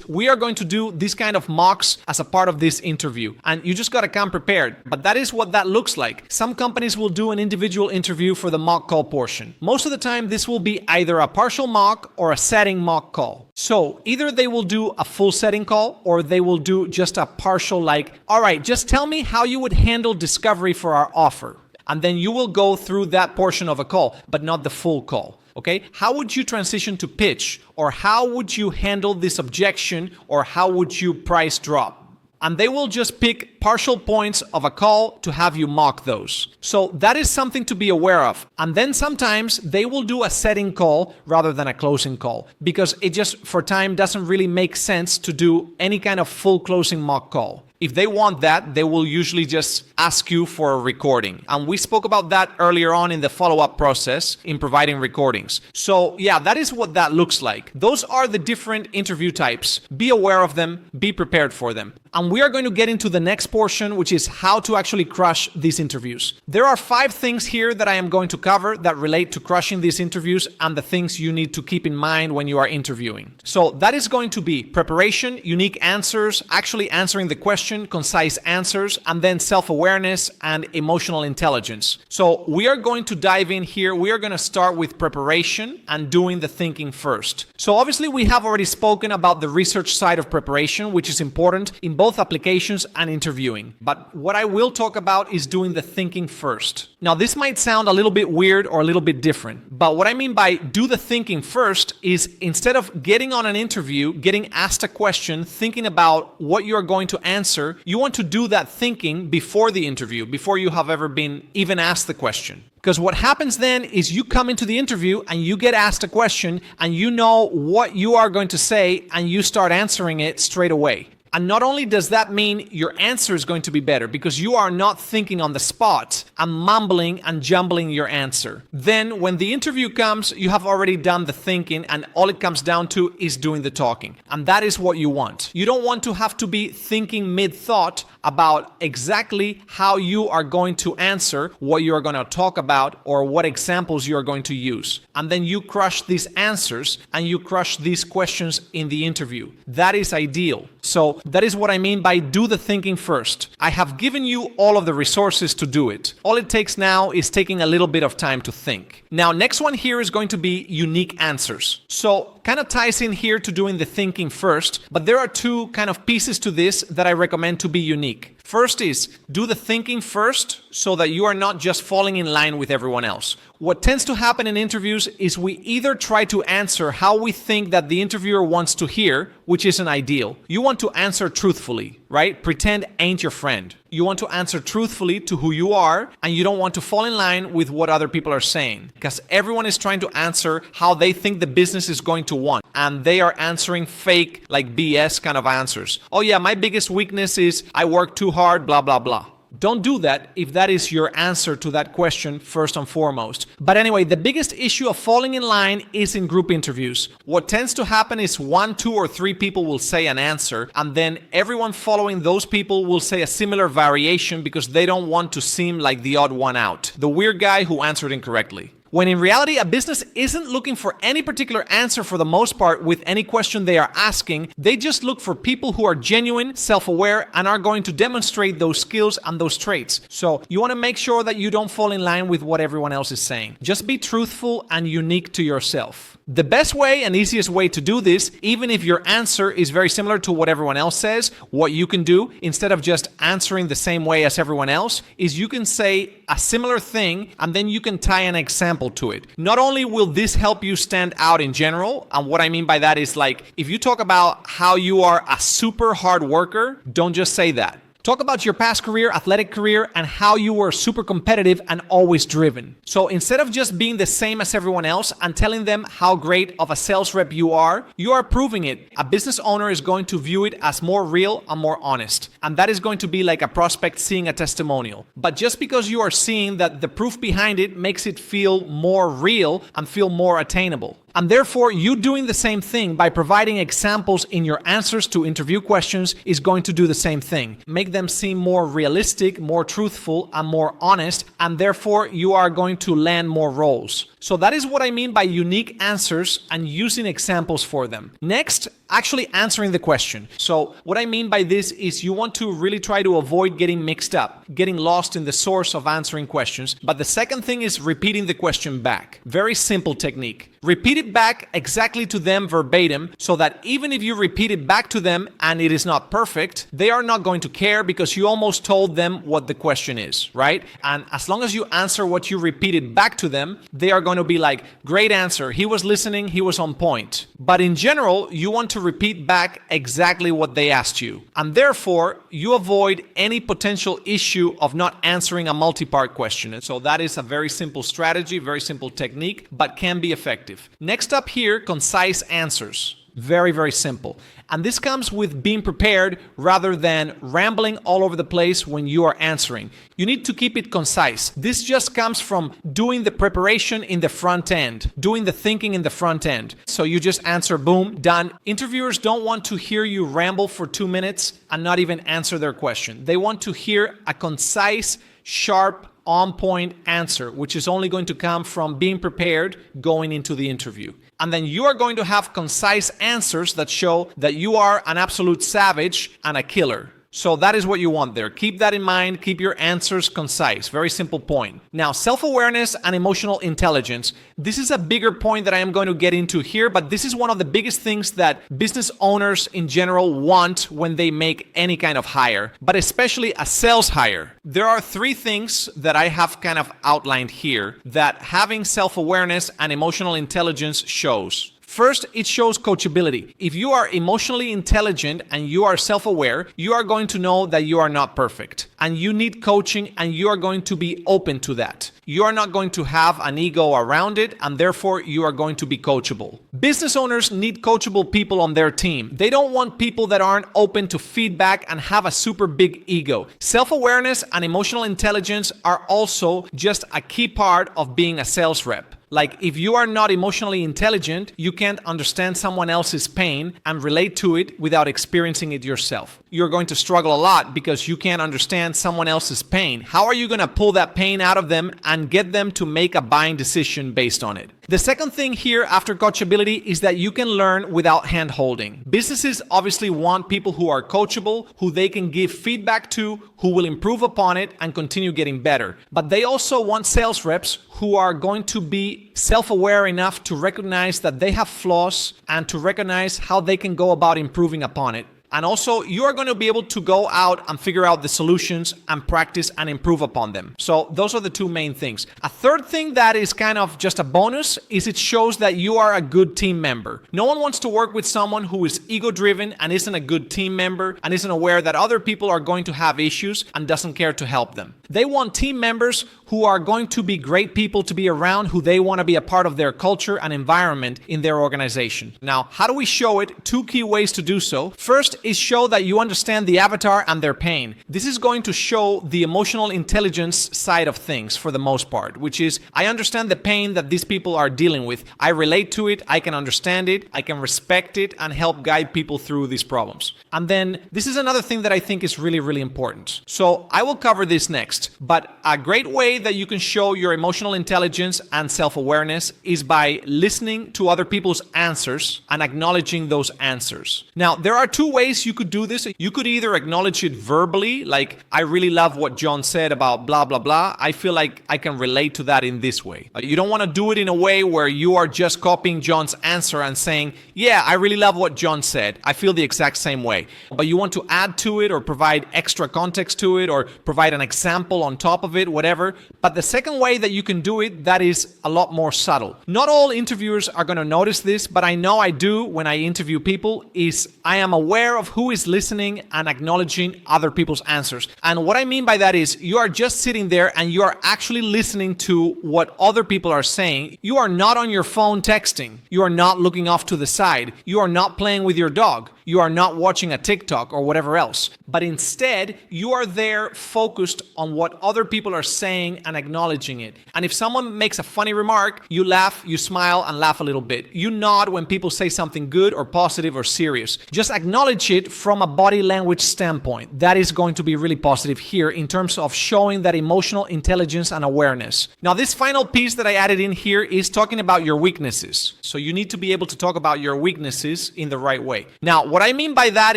We are going to do this kind of mocks as a part of this interview. And you just got to come prepared. But that is what that looks like. Some companies will do an individual interview for the mock call portion. Most of the time, this will be either a partial mock or a setting mock call. So either they will do a full setting call or they will do just a partial all right, just tell me how you would handle discovery for our offer. And then you will go through that portion of a call, but not the full call. Okay, how would you transition to pitch? Or how would you handle this objection? Or how would you price drop? And they will just pick partial points of a call to have you mock those. So that is something to be aware of. And then sometimes they will do a setting call rather than a closing call because it just for time doesn't really make sense to do any kind of full closing mock call. If they want that, they will usually just ask you for a recording. And we spoke about that earlier on in the follow-up process in providing recordings. So yeah, that is what that looks like. Those are the different interview types. Be aware of them, be prepared for them. And we are going to get into the next portion, which is how to actually crush these interviews. There are 5 things here that I am going to cover that relate to crushing these interviews and the things you need to keep in mind when you are interviewing. So that is going to be preparation, unique answers, actually answering the question, concise answers, and then self-awareness and emotional intelligence. So we are going to dive in here. We are going to start with preparation and doing the thinking first. So obviously we have already spoken about the research side of preparation, which is important in both applications and interviewing. But what I will talk about is doing the thinking first. Now, this might sound a little bit weird or a little bit different, but what I mean by do the thinking first is instead of getting on an interview, getting asked a question, thinking about what you're going to answer, you want to do that thinking before the interview, before you have ever been even asked the question. Because what happens then is you come into the interview and you get asked a question and you know what you are going to say and you start answering it straight away. And not only does that mean your answer is going to be better because you are not thinking on the spot and mumbling and jumbling your answer. Then when the interview comes, you have already done the thinking and all it comes down to is doing the talking. And that is what you want. You don't want to have to be thinking mid-thought about exactly how you are going to answer what you are going to talk about or what examples you are going to use. And then you crush these answers and you crush these questions in the interview. That is ideal. So that is what I mean by do the thinking first. I have given you all of the resources to do it. All it takes now is taking a little bit of time to think. Now, next one here is going to be unique answers. So kind of ties in here to doing the thinking first, but there are 2 kind of pieces to this that I recommend to be unique. First is do the thinking first so that you are not just falling in line with everyone else. What tends to happen in interviews is we either try to answer how we think that the interviewer wants to hear, which isn't ideal. You want to answer truthfully, right? Pretend ain't your friend. You want to answer truthfully to who you are, and you don't want to fall in line with what other people are saying. Because everyone is trying to answer how they think the business is going to want. And they are answering fake, like BS kind of answers. Oh yeah, my biggest weakness is I work too hard, blah, blah, blah. Don't do that if that is your answer to that question first and foremost. But anyway, the biggest issue of falling in line is in group interviews. What tends to happen is 1, 2, or 3 people will say an answer, and then everyone following those people will say a similar variation because they don't want to seem like the odd one out, the weird guy who answered incorrectly. When in reality, a business isn't looking for any particular answer for the most part with any question they are asking. They just look for people who are genuine, self-aware, and are going to demonstrate those skills and those traits. So you want to make sure that you don't fall in line with what everyone else is saying. Just be truthful and unique to yourself. The best way and easiest way to do this, even if your answer is very similar to what everyone else says, what you can do instead of just answering the same way as everyone else is you can say a similar thing and then you can tie an example to it. Not only will this help you stand out in general, and what I mean by that is like if you talk about how you are a super hard worker, don't just say that. Talk about your past career, athletic career, and how you were super competitive and always driven. So instead of just being the same as everyone else and telling them how great of a sales rep you are proving it. A business owner is going to view it as more real and more honest. And that is going to be like a prospect seeing a testimonial. But just because you are seeing that the proof behind it makes it feel more real and feel more attainable. And therefore, you doing the same thing by providing examples in your answers to interview questions is going to do the same thing. Make them seem more realistic, more truthful, and more honest, and therefore you are going to land more roles. So that is what I mean by unique answers and using examples for them. Next, actually answering the question. So what I mean by this is you want to really try to avoid getting mixed up, getting lost in the source of answering questions. But the second thing is repeating the question back. Very simple technique. Repeat it back exactly to them verbatim so that even if you repeat it back to them and it is not perfect, they are not going to care because you almost told them what the question is, right? And as long as you answer what you repeated back to them, they are going to be like, great answer. He was listening. He was on point. But in general, you want to repeat back exactly what they asked you. And therefore, you avoid any potential issue of not answering a multi-part question. And so that is a very simple strategy, very simple technique, but can be effective. Next up here, concise answers. Very, very simple. And this comes with being prepared rather than rambling all over the place when you are answering. You need to keep it concise. This just comes from doing the preparation in the front end, doing the thinking in the front end. So you just answer, boom, done. Interviewers don't want to hear you ramble for 2 minutes and not even answer their question. They want to hear a concise, sharp, on-point answer, which is only going to come from being prepared going into the interview. And then you are going to have concise answers that show that you are an absolute savage and a killer. So that is what you want there. Keep that in mind. Keep your answers concise. Very simple point. Now, self-awareness and emotional intelligence. This is a bigger point that I am going to get into here, but this is one of the biggest things that business owners in general want when they make any kind of hire, but especially a sales hire. There are 3 things that I have kind of outlined here that having self-awareness and emotional intelligence shows. First, it shows coachability. If you are emotionally intelligent and you are self-aware, you are going to know that you are not perfect and you need coaching and you are going to be open to that. You are not going to have an ego around it and therefore you are going to be coachable. Business owners need coachable people on their team. They don't want people that aren't open to feedback and have a super big ego. Self-awareness and emotional intelligence are also just a key part of being a sales rep. Like if you are not emotionally intelligent, you can't understand someone else's pain and relate to it without experiencing it yourself. You're going to struggle a lot because you can't understand someone else's pain. How are you going to pull that pain out of them and get them to make a buying decision based on it? The second thing here after coachability is that you can learn without hand-holding. Businesses obviously want people who are coachable, who they can give feedback to, who will improve upon it and continue getting better. But they also want sales reps who are going to be self-aware enough to recognize that they have flaws and to recognize how they can go about improving upon it. And also, you are going to be able to go out and figure out the solutions and practice and improve upon them. So those are the 2 main things. A third thing that is kind of just a bonus is it shows that you are a good team member. No one wants to work with someone who is ego-driven and isn't a good team member and isn't aware that other people are going to have issues and doesn't care to help them. They want team members who are going to be great people to be around, who they want to be a part of their culture and environment in their organization. Now, how do we show it? 2 key ways to do so. First is show that you understand the avatar and their pain. This is going to show the emotional intelligence side of things for the most part, which is I understand the pain that these people are dealing with. I relate to it, I can understand it, I can respect it and help guide people through these problems. And then this is another thing that I think is really, really important. So I will cover this next, but a great way that you can show your emotional intelligence and self-awareness is by listening to other people's answers and acknowledging those answers. Now, there are 2 ways you could do this. You could either acknowledge it verbally, like, I really love what John said about blah, blah, blah. I feel like I can relate to that in this way. You don't want to do it in a way where you are just copying John's answer and saying, yeah, I really love what John said. I feel the exact same way. But you want to add to it or provide extra context to it or provide an example on top of it, whatever. But the second way that you can do it, that is a lot more subtle. Not all interviewers are going to notice this, but I know I do when I interview people, is I am aware of who is listening and acknowledging other people's answers. And what I mean by that is you are just sitting there and you are actually listening to what other people are saying. You are not on your phone texting. You are not looking off to the side. You are not playing with your dog. You are not watching a TikTok or whatever else. But instead, you are there focused on what other people are saying and acknowledging it. And if someone makes a funny remark, you laugh, you smile, and laugh a little bit. You nod when people say something good or positive or serious. Just acknowledge it from a body language standpoint. That is going to be really positive here in terms of showing that emotional intelligence and awareness. Now, this final piece that I added in here is talking about your weaknesses. So you need to be able to talk about your weaknesses in the right way. Now, what I mean by that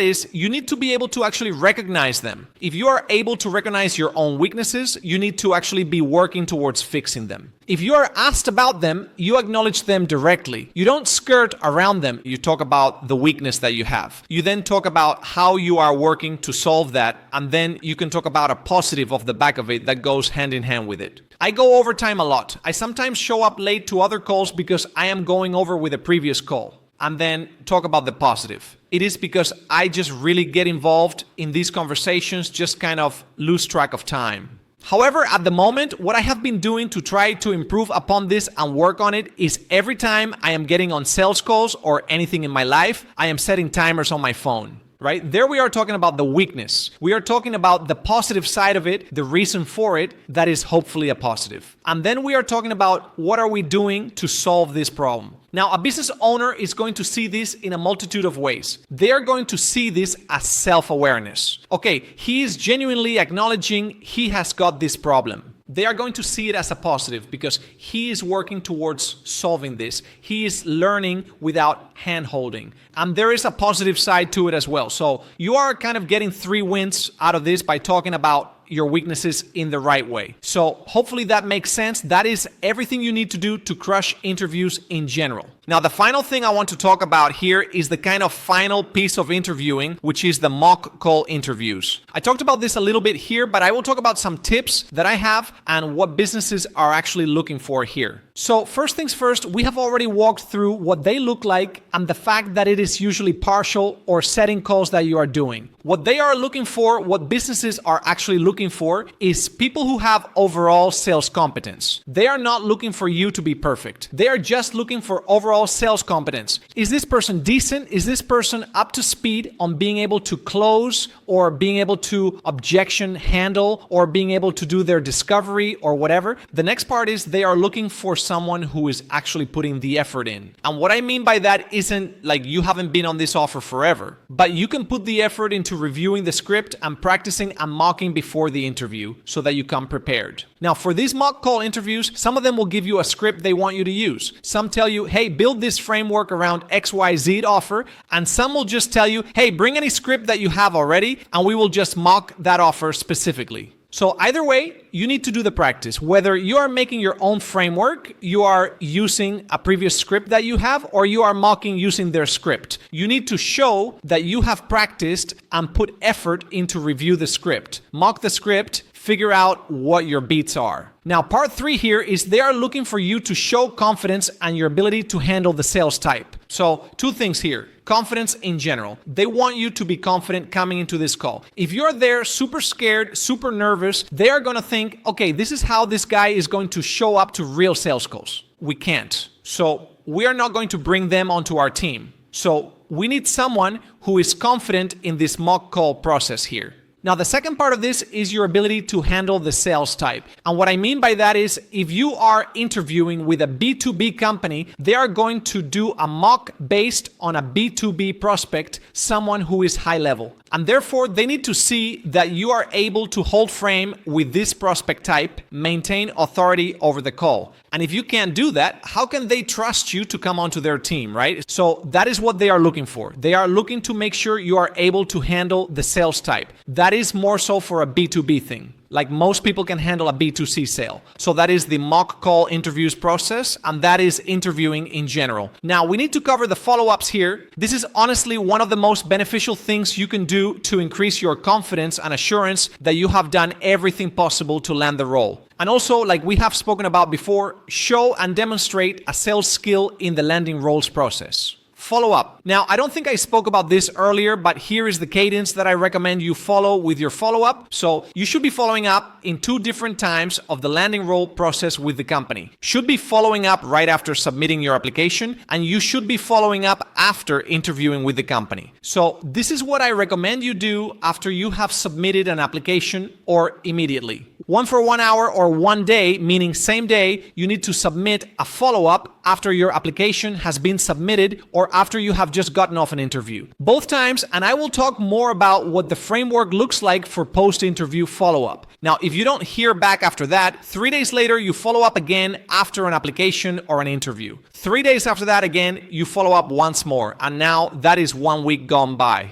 is you need to be able to actually recognize them. If you are able to recognize your own weaknesses, you need to actually be working towards fixing them. If you are asked about them, you acknowledge them directly. You don't skirt around them. You talk about the weakness that you have. You then talk about how you are working to solve that, and then you can talk about a positive off the back of it that goes hand in hand with it. I go overtime a lot. I sometimes show up late to other calls because I am going over with a previous call, and then talk about the positive. It is because I just really get involved in these conversations, just kind of lose track of time. However, at the moment, what I have been doing to try to improve upon this and work on it is every time I am getting on sales calls or anything in my life, I am setting timers on my phone. Right? There we are talking about the weakness. We are talking about the positive side of it, the reason for it, that is hopefully a positive. And then we are talking about what are we doing to solve this problem. Now, a business owner is going to see this in a multitude of ways. They are going to see this as self-awareness. Okay, he is genuinely acknowledging he has got this problem. They are going to see it as a positive because he is working towards solving this. He is learning without hand-holding. And there is a positive side to it as well. So you are kind of getting 3 wins out of this by talking about your weaknesses in the right way. So hopefully that makes sense. That is everything you need to do to crush interviews in general. Now, the final thing I want to talk about here is the kind of final piece of interviewing, which is the mock call interviews. I talked about this a little bit here, but I will talk about some tips that I have and what businesses are actually looking for here. So first things first, we have already walked through what they look like and the fact that it is usually partial or setting calls that you are doing. What they are looking for, what businesses are actually looking for, is people who have overall sales competence. They are not looking for you to be perfect. They are just looking for overall sales competence. Is this person decent? Is this person up to speed on being able to close or being able to objection handle or being able to do their discovery or whatever? The next part is they are looking for someone who is actually putting the effort in. And what I mean by that isn't like you haven't been on this offer forever, but you can put the effort into reviewing the script and practicing and mocking before the interview so that you come prepared. Now, for these mock call interviews, some of them will give you a script they want you to use. Some tell you, hey, build this framework around XYZ offer. And some will just tell you, hey, bring any script that you have already, and we will just mock that offer specifically. So either way, you need to do the practice. Whether you are making your own framework, you are using a previous script that you have, or you are mocking using their script. You need to show that you have practiced and put effort into review the script. Mock the script, figure out what your beats are. Now, part 3 here is they are looking for you to show confidence and your ability to handle the sales type. So 2 things here. Confidence in general. They want you to be confident coming into this call. If you're there super scared, super nervous, they are going to think, okay, this is how this guy is going to show up to real sales calls. We can't. So we are not going to bring them onto our team. So we need someone who is confident in this mock call process here. Now, the second part of this is your ability to handle the sales type. And what I mean by that is if you are interviewing with a B2B company, they are going to do a mock based on a B2B prospect, someone who is high level. And therefore, they need to see that you are able to hold frame with this prospect type, maintain authority over the call. And if you can't do that, how can they trust you to come onto their team, right? So that is what they are looking for. They are looking to make sure you are able to handle the sales type. That is more so for a B2B thing. Like most people can handle a B2C sale. So that is the mock call interviews process, and that is interviewing in general. Now, we need to cover the follow-ups here. This is honestly one of the most beneficial things you can do to increase your confidence and assurance that you have done everything possible to land the role. And also, like we have spoken about before, show and demonstrate a sales skill in the landing roles process. Follow up. Now, I don't think I spoke about this earlier, but here is the cadence that I recommend you follow with your follow-up. So you should be following up in 2 different times of the landing role process with the company. Should be following up right after submitting your application, and you should be following up after interviewing with the company. So this is what I recommend you do after you have submitted an application or immediately. 1 for 1 hour or 1 day, meaning same day, you need to submit a follow-up after your application has been submitted or after you have just gotten off an interview. Both times, and I will talk more about what the framework looks like for post-interview follow-up. Now, if you don't hear back after that, 3 days later, you follow up again after an application or an interview. 3 days after that, again, you follow up once more. And now that is 1 week gone by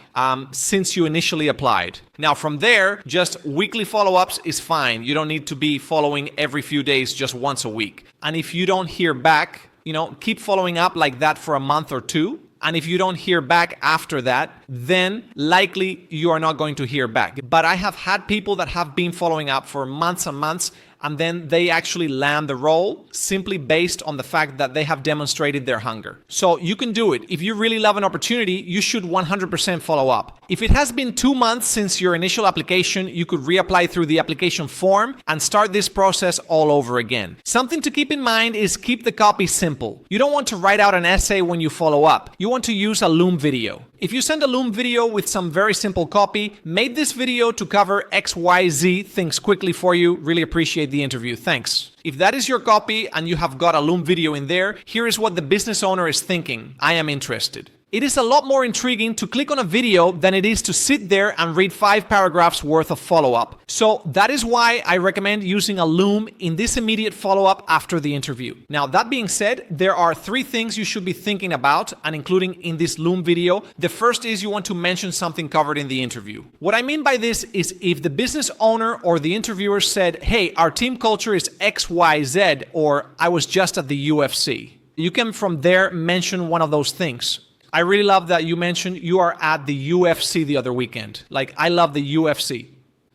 since you initially applied. Now, from there, just weekly follow-ups is fine. You don't need to be following every few days, just once a week. And if you don't hear back, keep following up like that for a month or 2. And if you don't hear back after that, then likely you are not going to hear back. But I have had people that have been following up for months and months, and then they actually land the role simply based on the fact that they have demonstrated their hunger. So you can do it. If you really love an opportunity, you should 100% follow up. If it has been 2 months since your initial application, you could reapply through the application form and start this process all over again. Something to keep in mind is keep the copy simple. You don't want to write out an essay when you follow up. You want to use a Loom video. If you send a Loom video with some very simple copy, made this video to cover XYZ things quickly for you, really appreciate the interview, thanks. If that is your copy and you have got a Loom video in there, here is what the business owner is thinking. I am interested. It is a lot more intriguing to click on a video than it is to sit there and read 5 paragraphs worth of follow-up. So that is why I recommend using a Loom in this immediate follow-up after the interview. Now, that being said, there are 3 things you should be thinking about and including in this Loom video. The first is you want to mention something covered in the interview. What I mean by this is if the business owner or the interviewer said, hey, our team culture is XYZ, or I was just at the UFC. You can from there mention one of those things. I really love that you mentioned you are at the UFC the other weekend. Like, I love the UFC.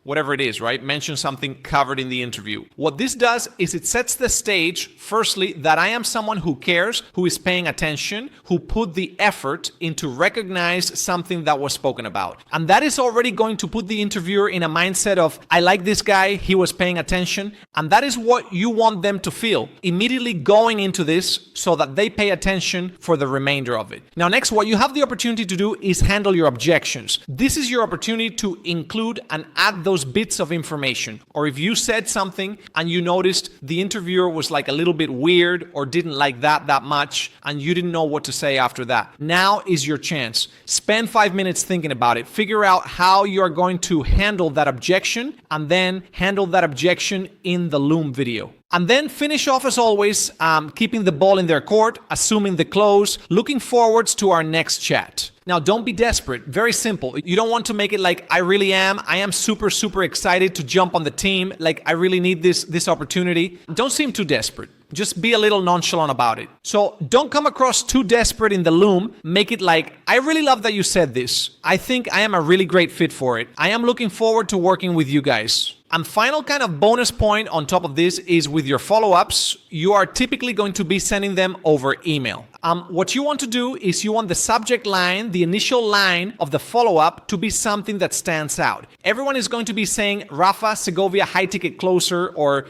Whatever it is, right? Mention something covered in the interview. What this does is it sets the stage, firstly, that I am someone who cares, who is paying attention, who put the effort into recognize something that was spoken about. And that is already going to put the interviewer in a mindset of, I like this guy, he was paying attention. And that is what you want them to feel immediately going into this so that they pay attention for the remainder of it. Now, next, what you have the opportunity to do is handle your objections. This is your opportunity to include and add those bits of information. Or if you said something and you noticed the interviewer was like a little bit weird or didn't like that much and you didn't know what to say after that. Now is your chance. Spend 5 minutes thinking about it. Figure out how you are going to handle that objection and then handle that objection in the Loom video. And then finish off as always, keeping the ball in their court, assuming the close, looking forwards to our next chat. Now, don't be desperate. Very simple. You don't want to make it like, I really am. I am super, super excited to jump on the team. Like, I really need this opportunity. Don't seem too desperate. Just be a little nonchalant about it. So don't come across too desperate in the Loom. Make it like, I really love that you said this. I think I am a really great fit for it. I am looking forward to working with you guys. And final kind of bonus point on top of this is with your follow-ups, you are typically going to be sending them over email. What you want to do is you want the subject line, the initial line of the follow-up to be something that stands out. Everyone is going to be saying Rafa Segovia high ticket closer or,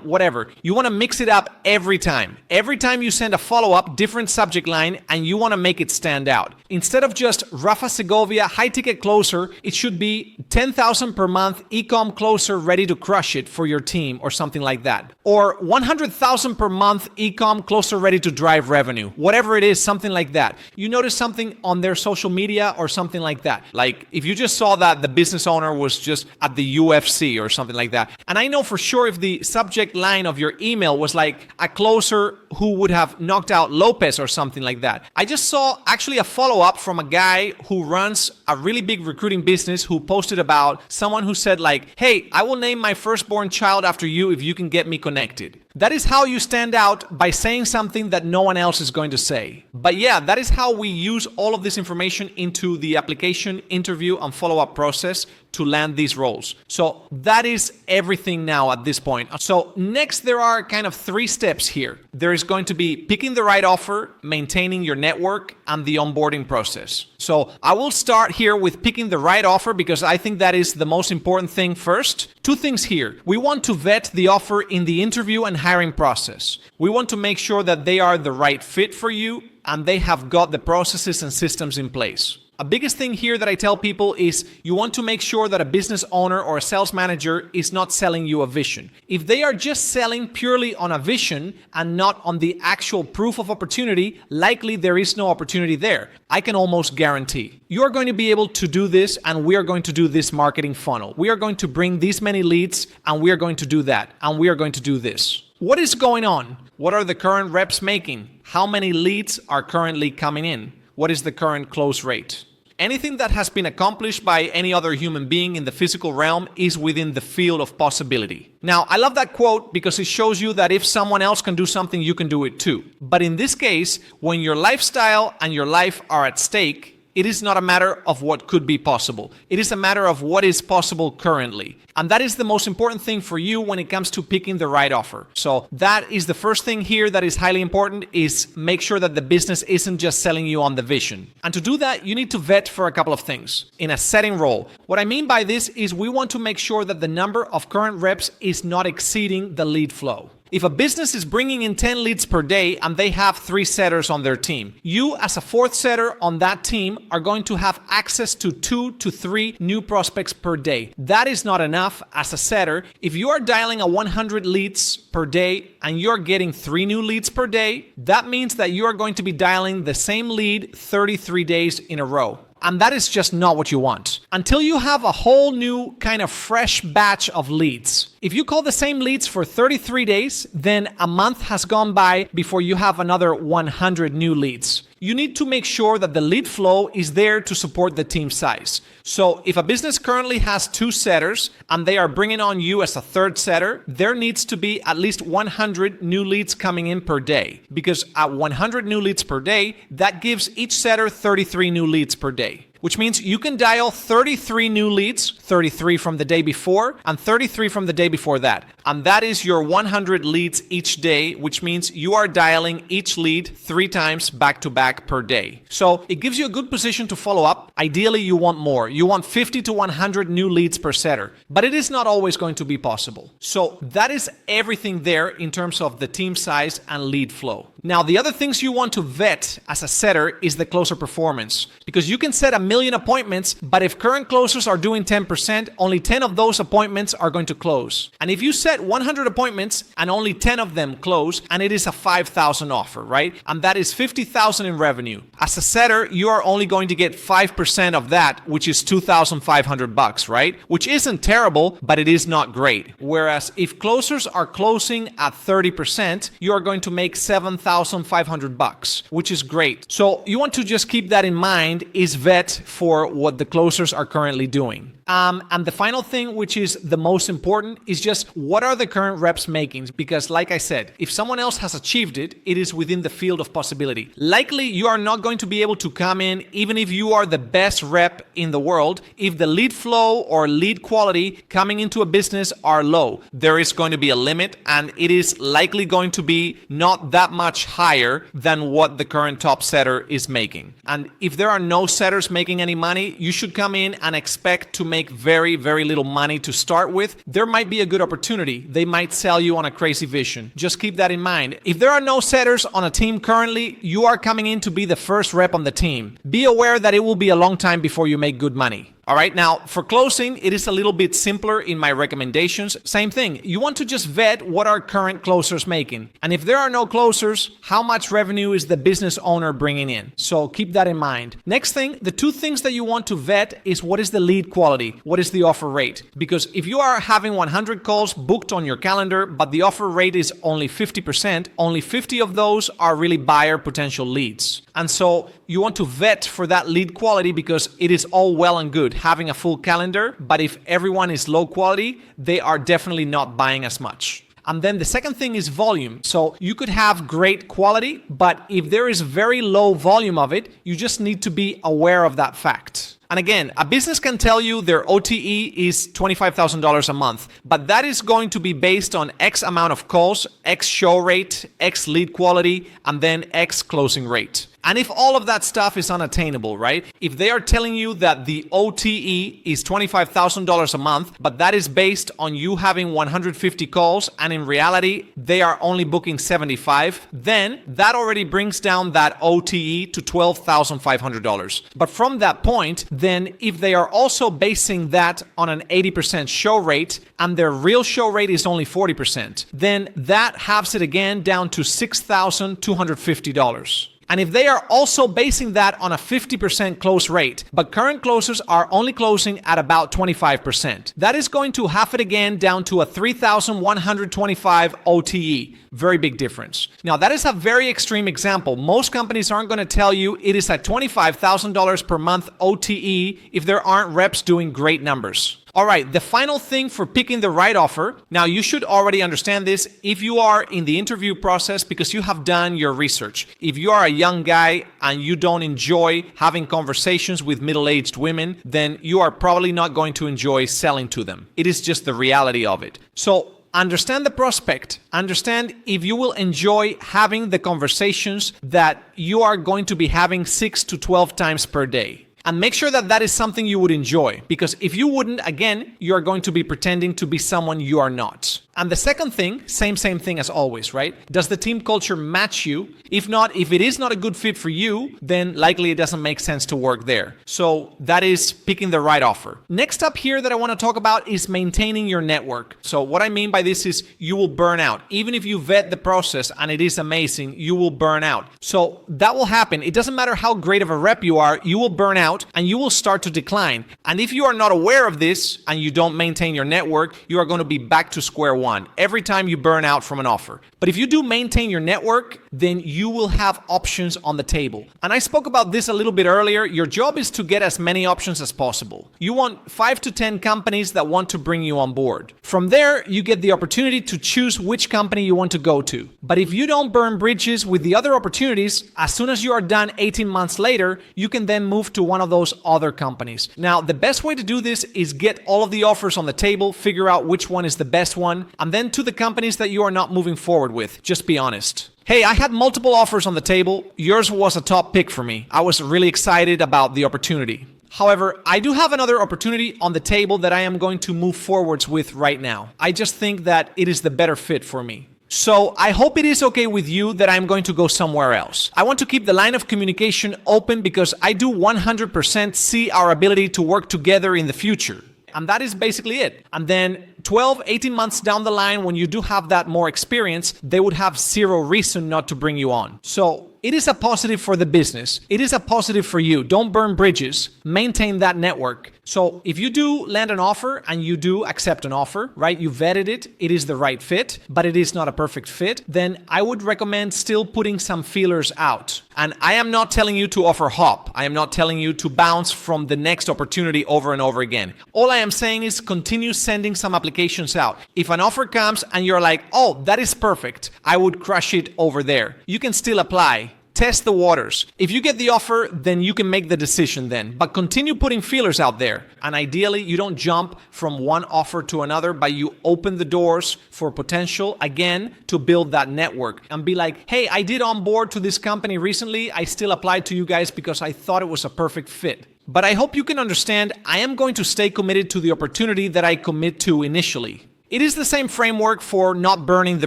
whatever. You want to mix it up every time. Every time you send a follow-up, different subject line, and you want to make it stand out. Instead of just Rafa Segovia high ticket closer, it should be 10,000 per month e-com closer ready to crush it for your team or something like that. Or 100,000 per month e-com closer ready to drive revenue. Whatever it is, something like that. You notice something on their social media or something like that. Like if you just saw that the business owner was just at the UFC or something like that. And I know for sure if the subject line of your email was like a closer who would have knocked out Lopez or something like that. I just saw actually a follow-up from a guy who runs a really big recruiting business who posted about someone who said like, hey, I will name my firstborn child after you if you can get me connected. That is how you stand out, by saying something that no one else is going to say. But yeah, that is how we use all of this information into the application, interview, and follow-up process to land these roles. So that is everything now at this point. So next, there are kind of 3 steps here. There is going to be picking the right offer, maintaining your network, and the onboarding process. So I will start here with picking the right offer because I think that is the most important thing first. 2 things here. We want to vet the offer in the interview and hiring process. We want to make sure that they are the right fit for you and they have got the processes and systems in place. A biggest thing here that I tell people is you want to make sure that a business owner or a sales manager is not selling you a vision. If they are just selling purely on a vision and not on the actual proof of opportunity, likely there is no opportunity there. I can almost guarantee. You are going to be able to do this, and we are going to do this marketing funnel. We are going to bring these many leads, and we are going to do that, and we are going to do this. What is going on? What are the current reps making? How many leads are currently coming in? What is the current close rate? Anything that has been accomplished by any other human being in the physical realm is within the field of possibility. Now, I love that quote because it shows you that if someone else can do something, you can do it too. But in this case, when your lifestyle and your life are at stake, it is not a matter of what could be possible. It is a matter of what is possible currently. And that is the most important thing for you when it comes to picking the right offer. So that is the first thing here that is highly important, is make sure that the business isn't just selling you on the vision. And to do that, you need to vet for a couple of things in a setting role. What I mean by this is we want to make sure that the number of current reps is not exceeding the lead flow. If a business is bringing in 10 leads per day and they have 3 setters on their team, you as a 4th setter on that team are going to have access to 2 to 3 new prospects per day. That is not enough as a setter. If you are dialing a 100 leads per day and you're getting 3 new leads per day, that means that you are going to be dialing the same lead 33 days in a row. And that is just not what you want. Until you have a whole new kind of fresh batch of leads. If you call the same leads for 33 days, then a month has gone by before you have another 100 new leads. You need to make sure that the lead flow is there to support the team size. So if a business currently has 2 setters and they are bringing on you as a 3rd setter, there needs to be at least 100 new leads coming in per day. Because at 100 new leads per day, that gives each setter 33 new leads per day. Which means you can dial 33 new leads, 33 from the day before and 33 from the day before that. And that is your 100 leads each day, which means you are dialing each lead 3 times back to back per day. So it gives you a good position to follow up. Ideally, you want more. You want 50 to 100 new leads per setter, but it is not always going to be possible. So that is everything there in terms of the team size and lead flow. Now, the other things you want to vet as a setter is the closer performance, because you can set 1,000,000 appointments, but if current closers are doing 10%, only 10 of those appointments are going to close. And if you set 100 appointments and only 10 of them close, and it is a 5,000 offer, right? And that is 50,000 in revenue. As a setter, you are only going to get 5% of that, which is $2,500, right? Which isn't terrible, but it is not great. Whereas if closers are closing at 30%, you are going to make $7,500, which is great. So you want to just keep that in mind, is vet for what the closers are currently doing. And the final thing, which is the most important, is just what are the current reps making? Because like I said, if someone else has achieved it, it is within the field of possibility. Likely you are not going to be able to come in, even if you are the best rep in the world, if the lead flow or lead quality coming into a business are low. There is going to be a limit, and it is likely going to be not that much higher than what the current top setter is making. And if there are no setters making any money, you should come in and expect to make very, very little money to start with. There might be a good opportunity. They might sell you on a crazy vision. Just keep that in mind. If there are no setters on a team currently, you are coming in to be the first rep on the team. Be aware that it will be a long time before you make good money. All right, now for closing, it is a little bit simpler in my recommendations. Same thing, you want to just vet what are current closers making. And if there are no closers, how much revenue is the business owner bringing in? So keep that in mind. Next thing, the 2 things that you want to vet is what is the lead quality? What is the offer rate? Because if you are having 100 calls booked on your calendar, but the offer rate is only 50%, only 50 of those are really buyer potential leads. And so you want to vet for that lead quality, because it is all well and good having a full calendar, but if everyone is low quality, they are definitely not buying as much. And then the second thing is volume. So you could have great quality, but if there is very low volume of it, you just need to be aware of that fact. And again, a business can tell you their OTE is $25,000 a month, but that is going to be based on X amount of calls, X show rate, X lead quality, and then X closing rate. And if all of that stuff is unattainable, right? If they are telling you that the OTE is $25,000 a month, but that is based on you having 150 calls, and in reality, they are only booking 75, then that already brings down that OTE to $12,500. But from that point, then if they are also basing that on an 80% show rate, and their real show rate is only 40%, then that halves it again down to $6,250. And if they are also basing that on a 50% close rate, but current closers are only closing at about 25%, that is going to half it again down to a 3,125 OTE. Very big difference. Now, that is a very extreme example. Most companies aren't going to tell you it is at $25,000 per month OTE if there aren't reps doing great numbers. All right, the final thing for picking the right offer. Now, you should already understand this if you are in the interview process because you have done your research. If you are a young guy and you don't enjoy having conversations with middle-aged women, then you are probably not going to enjoy selling to them. It is just the reality of it. So, understand the prospect. Understand if you will enjoy having the conversations that you are going to be having 6 to 12 times per day. And make sure that that is something you would enjoy, because if you wouldn't, again, you are going to be pretending to be someone you are not. And the second thing, same thing as always, right? Does the team culture match you? If not, if it is not a good fit for you, then likely it doesn't make sense to work there. So that is picking the right offer. Next up here that I want to talk about is maintaining your network. So what I mean by this is you will burn out. Even if you vet the process and it is amazing, you will burn out. So that will happen. It doesn't matter how great of a rep you are, you will burn out and you will start to decline. And if you are not aware of this and you don't maintain your network, you are going to be back to square one every time you burn out from an offer. But if you do maintain your network, then you will have options on the table. And I spoke about this a little bit earlier. Your job is to get as many options as possible. You want 5 to 10 companies that want to bring you on board. From there, you get the opportunity to choose which company you want to go to. But if you don't burn bridges with the other opportunities, as soon as you are done 18 months later, you can then move to one of those other companies. Now, the best way to do this is get all of the offers on the table, figure out which one is the best one, and then to the companies that you are not moving forward with. Just be honest. Hey, I had multiple offers on the table. Yours was a top pick for me. I was really excited about the opportunity. However, I do have another opportunity on the table that I am going to move forwards with right now. I just think that it is the better fit for me. So I hope it is okay with you that I'm going to go somewhere else. I want to keep the line of communication open because I do 100% see our ability to work together in the future. And that is basically it. And then 12, 18 months down the line, when you do have that more experience, they would have zero reason not to bring you on. So it is a positive for the business. It is a positive for you. Don't burn bridges. Maintain that network. So if you do land an offer and you do accept an offer, right? You vetted it. It is the right fit, but it is not a perfect fit. Then I would recommend still putting some feelers out. And I am not telling you to offer hop. I am not telling you to bounce from the next opportunity over and over again. All I am saying is continue sending some applications out. If an offer comes and you're like, oh, that is perfect, I would crush it over there. You can still apply. Test the waters. If you get the offer, then you can make the decision then. But continue putting feelers out there. And ideally, you don't jump from one offer to another, but you open the doors for potential, again, to build that network. And be like, hey, I did onboard to this company recently. I still applied to you guys because I thought it was a perfect fit. But I hope you can understand, I am going to stay committed to the opportunity that I commit to initially. It is the same framework for not burning the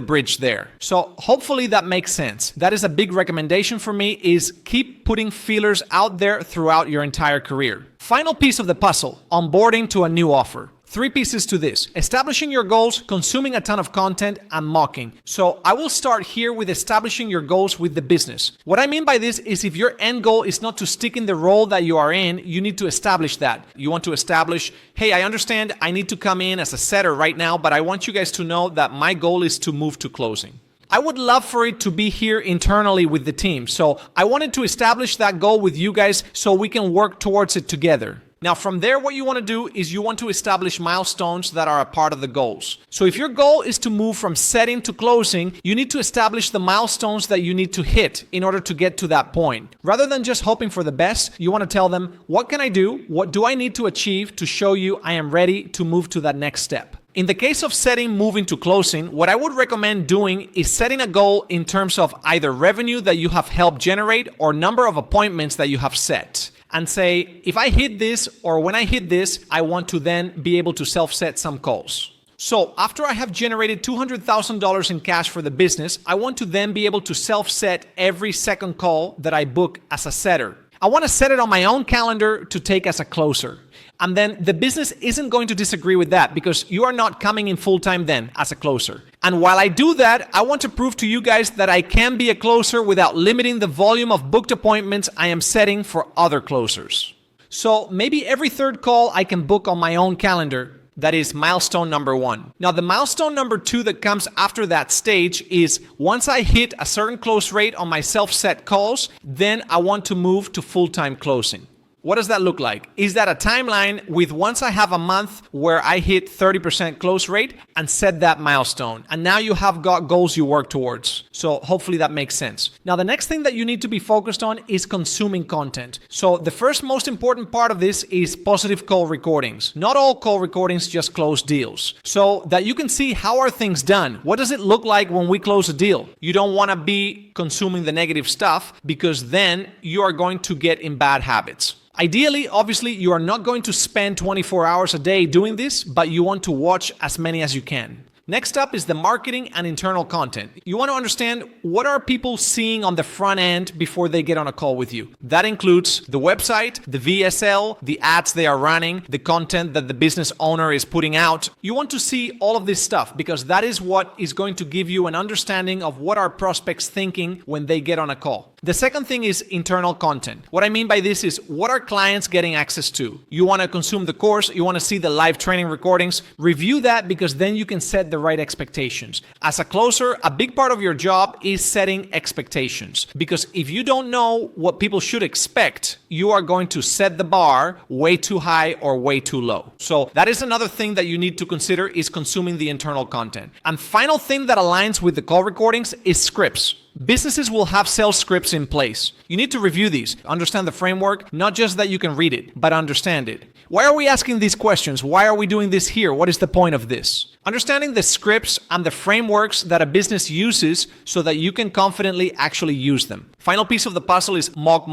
bridge there. So hopefully that makes sense. That is a big recommendation for me, is keep putting feelers out there throughout your entire career. Final piece of the puzzle, onboarding to a new offer. 3 pieces to this: establishing your goals, consuming a ton of content, and mocking. So I will start here with establishing your goals with the business. What I mean by this is if your end goal is not to stick in the role that you are in, you need to establish that. You want to establish, hey, I understand I need to come in as a setter right now, but I want you guys to know that my goal is to move to closing. I would love for it to be here internally with the team. So I wanted to establish that goal with you guys so we can work towards it together. Now from there, what you want to do is you want to establish milestones that are a part of the goals. So if your goal is to move from setting to closing, you need to establish the milestones that you need to hit in order to get to that point. Rather than just hoping for the best, you want to tell them, what can I do? What do I need to achieve to show you I am ready to move to that next step? In the case of setting moving to closing, what I would recommend doing is setting a goal in terms of either revenue that you have helped generate or number of appointments that you have set. And say, if I hit this or when I hit this, I want to then be able to self-set some calls. So after I have generated $200,000 in cash for the business, I want to then be able to self-set every second call that I book as a setter. I want to set it on my own calendar to take as a closer. And then the business isn't going to disagree with that because you are not coming in full-time then as a closer. And while I do that, I want to prove to you guys that I can be a closer without limiting the volume of booked appointments I am setting for other closers. So maybe every third call I can book on my own calendar. That is milestone number 1. Now the milestone number 2 that comes after that stage is once I hit a certain close rate on my self-set calls, then I want to move to full-time closing. What does that look like? Is that a timeline with once I have a month where I hit 30% close rate and set that milestone? And now you have got goals you work towards. So hopefully that makes sense. Now the next thing that you need to be focused on is consuming content. So the first most important part of this is positive call recordings. Not all call recordings just close deals. So that you can see how are things done. What does it look like when we close a deal? You don't want to be consuming the negative stuff because then you are going to get in bad habits. Ideally, obviously, you are not going to spend 24 hours a day doing this, but you want to watch as many as you can. Next up is the marketing and internal content. You want to understand what are people seeing on the front end before they get on a call with you. That includes the website, the VSL, the ads they are running, the content that the business owner is putting out. You want to see all of this stuff because that is what is going to give you an understanding of what are prospects thinking when they get on a call. The second thing is internal content. What I mean by this is what are clients getting access to? You want to consume the course, you want to see the live training recordings, review that because then you can set the right expectations. As a closer, a big part of your job is setting expectations because if you don't know what people should expect, you are going to set the bar way too high or way too low. So that is another thing that you need to consider is consuming the internal content. And final thing that aligns with the call recordings is scripts. Businesses will have sales scripts in place. You need to review these, understand the framework, not just that you can read it, but understand it. Why are we asking these questions? Why are we doing this here? What is the point of this? Understanding the scripts and the frameworks that a business uses so that you can confidently actually use them. Final piece of the puzzle is mock.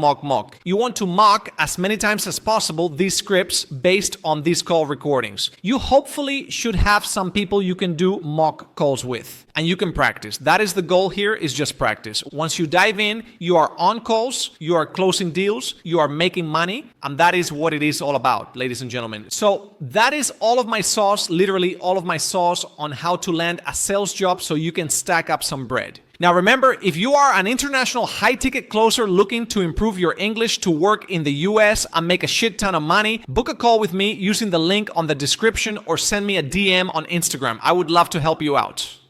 You want to mock as many times as possible these scripts based on these call recordings. You hopefully should have some people you can do mock calls with and you can practice. That is the goal here, is just practice. Once you dive in, you are on calls, you are closing deals, you are making money, and that is what it is all about, ladies and gentlemen. So that is all of my sauce, literally all of my sauce on how to land a sales job so you can stack up some bread. Now remember, if you are an international high-ticket closer looking to improve your English to work in the US and make a shit ton of money, book a call with me using the link on the description or send me a DM on Instagram. I would love to help you out.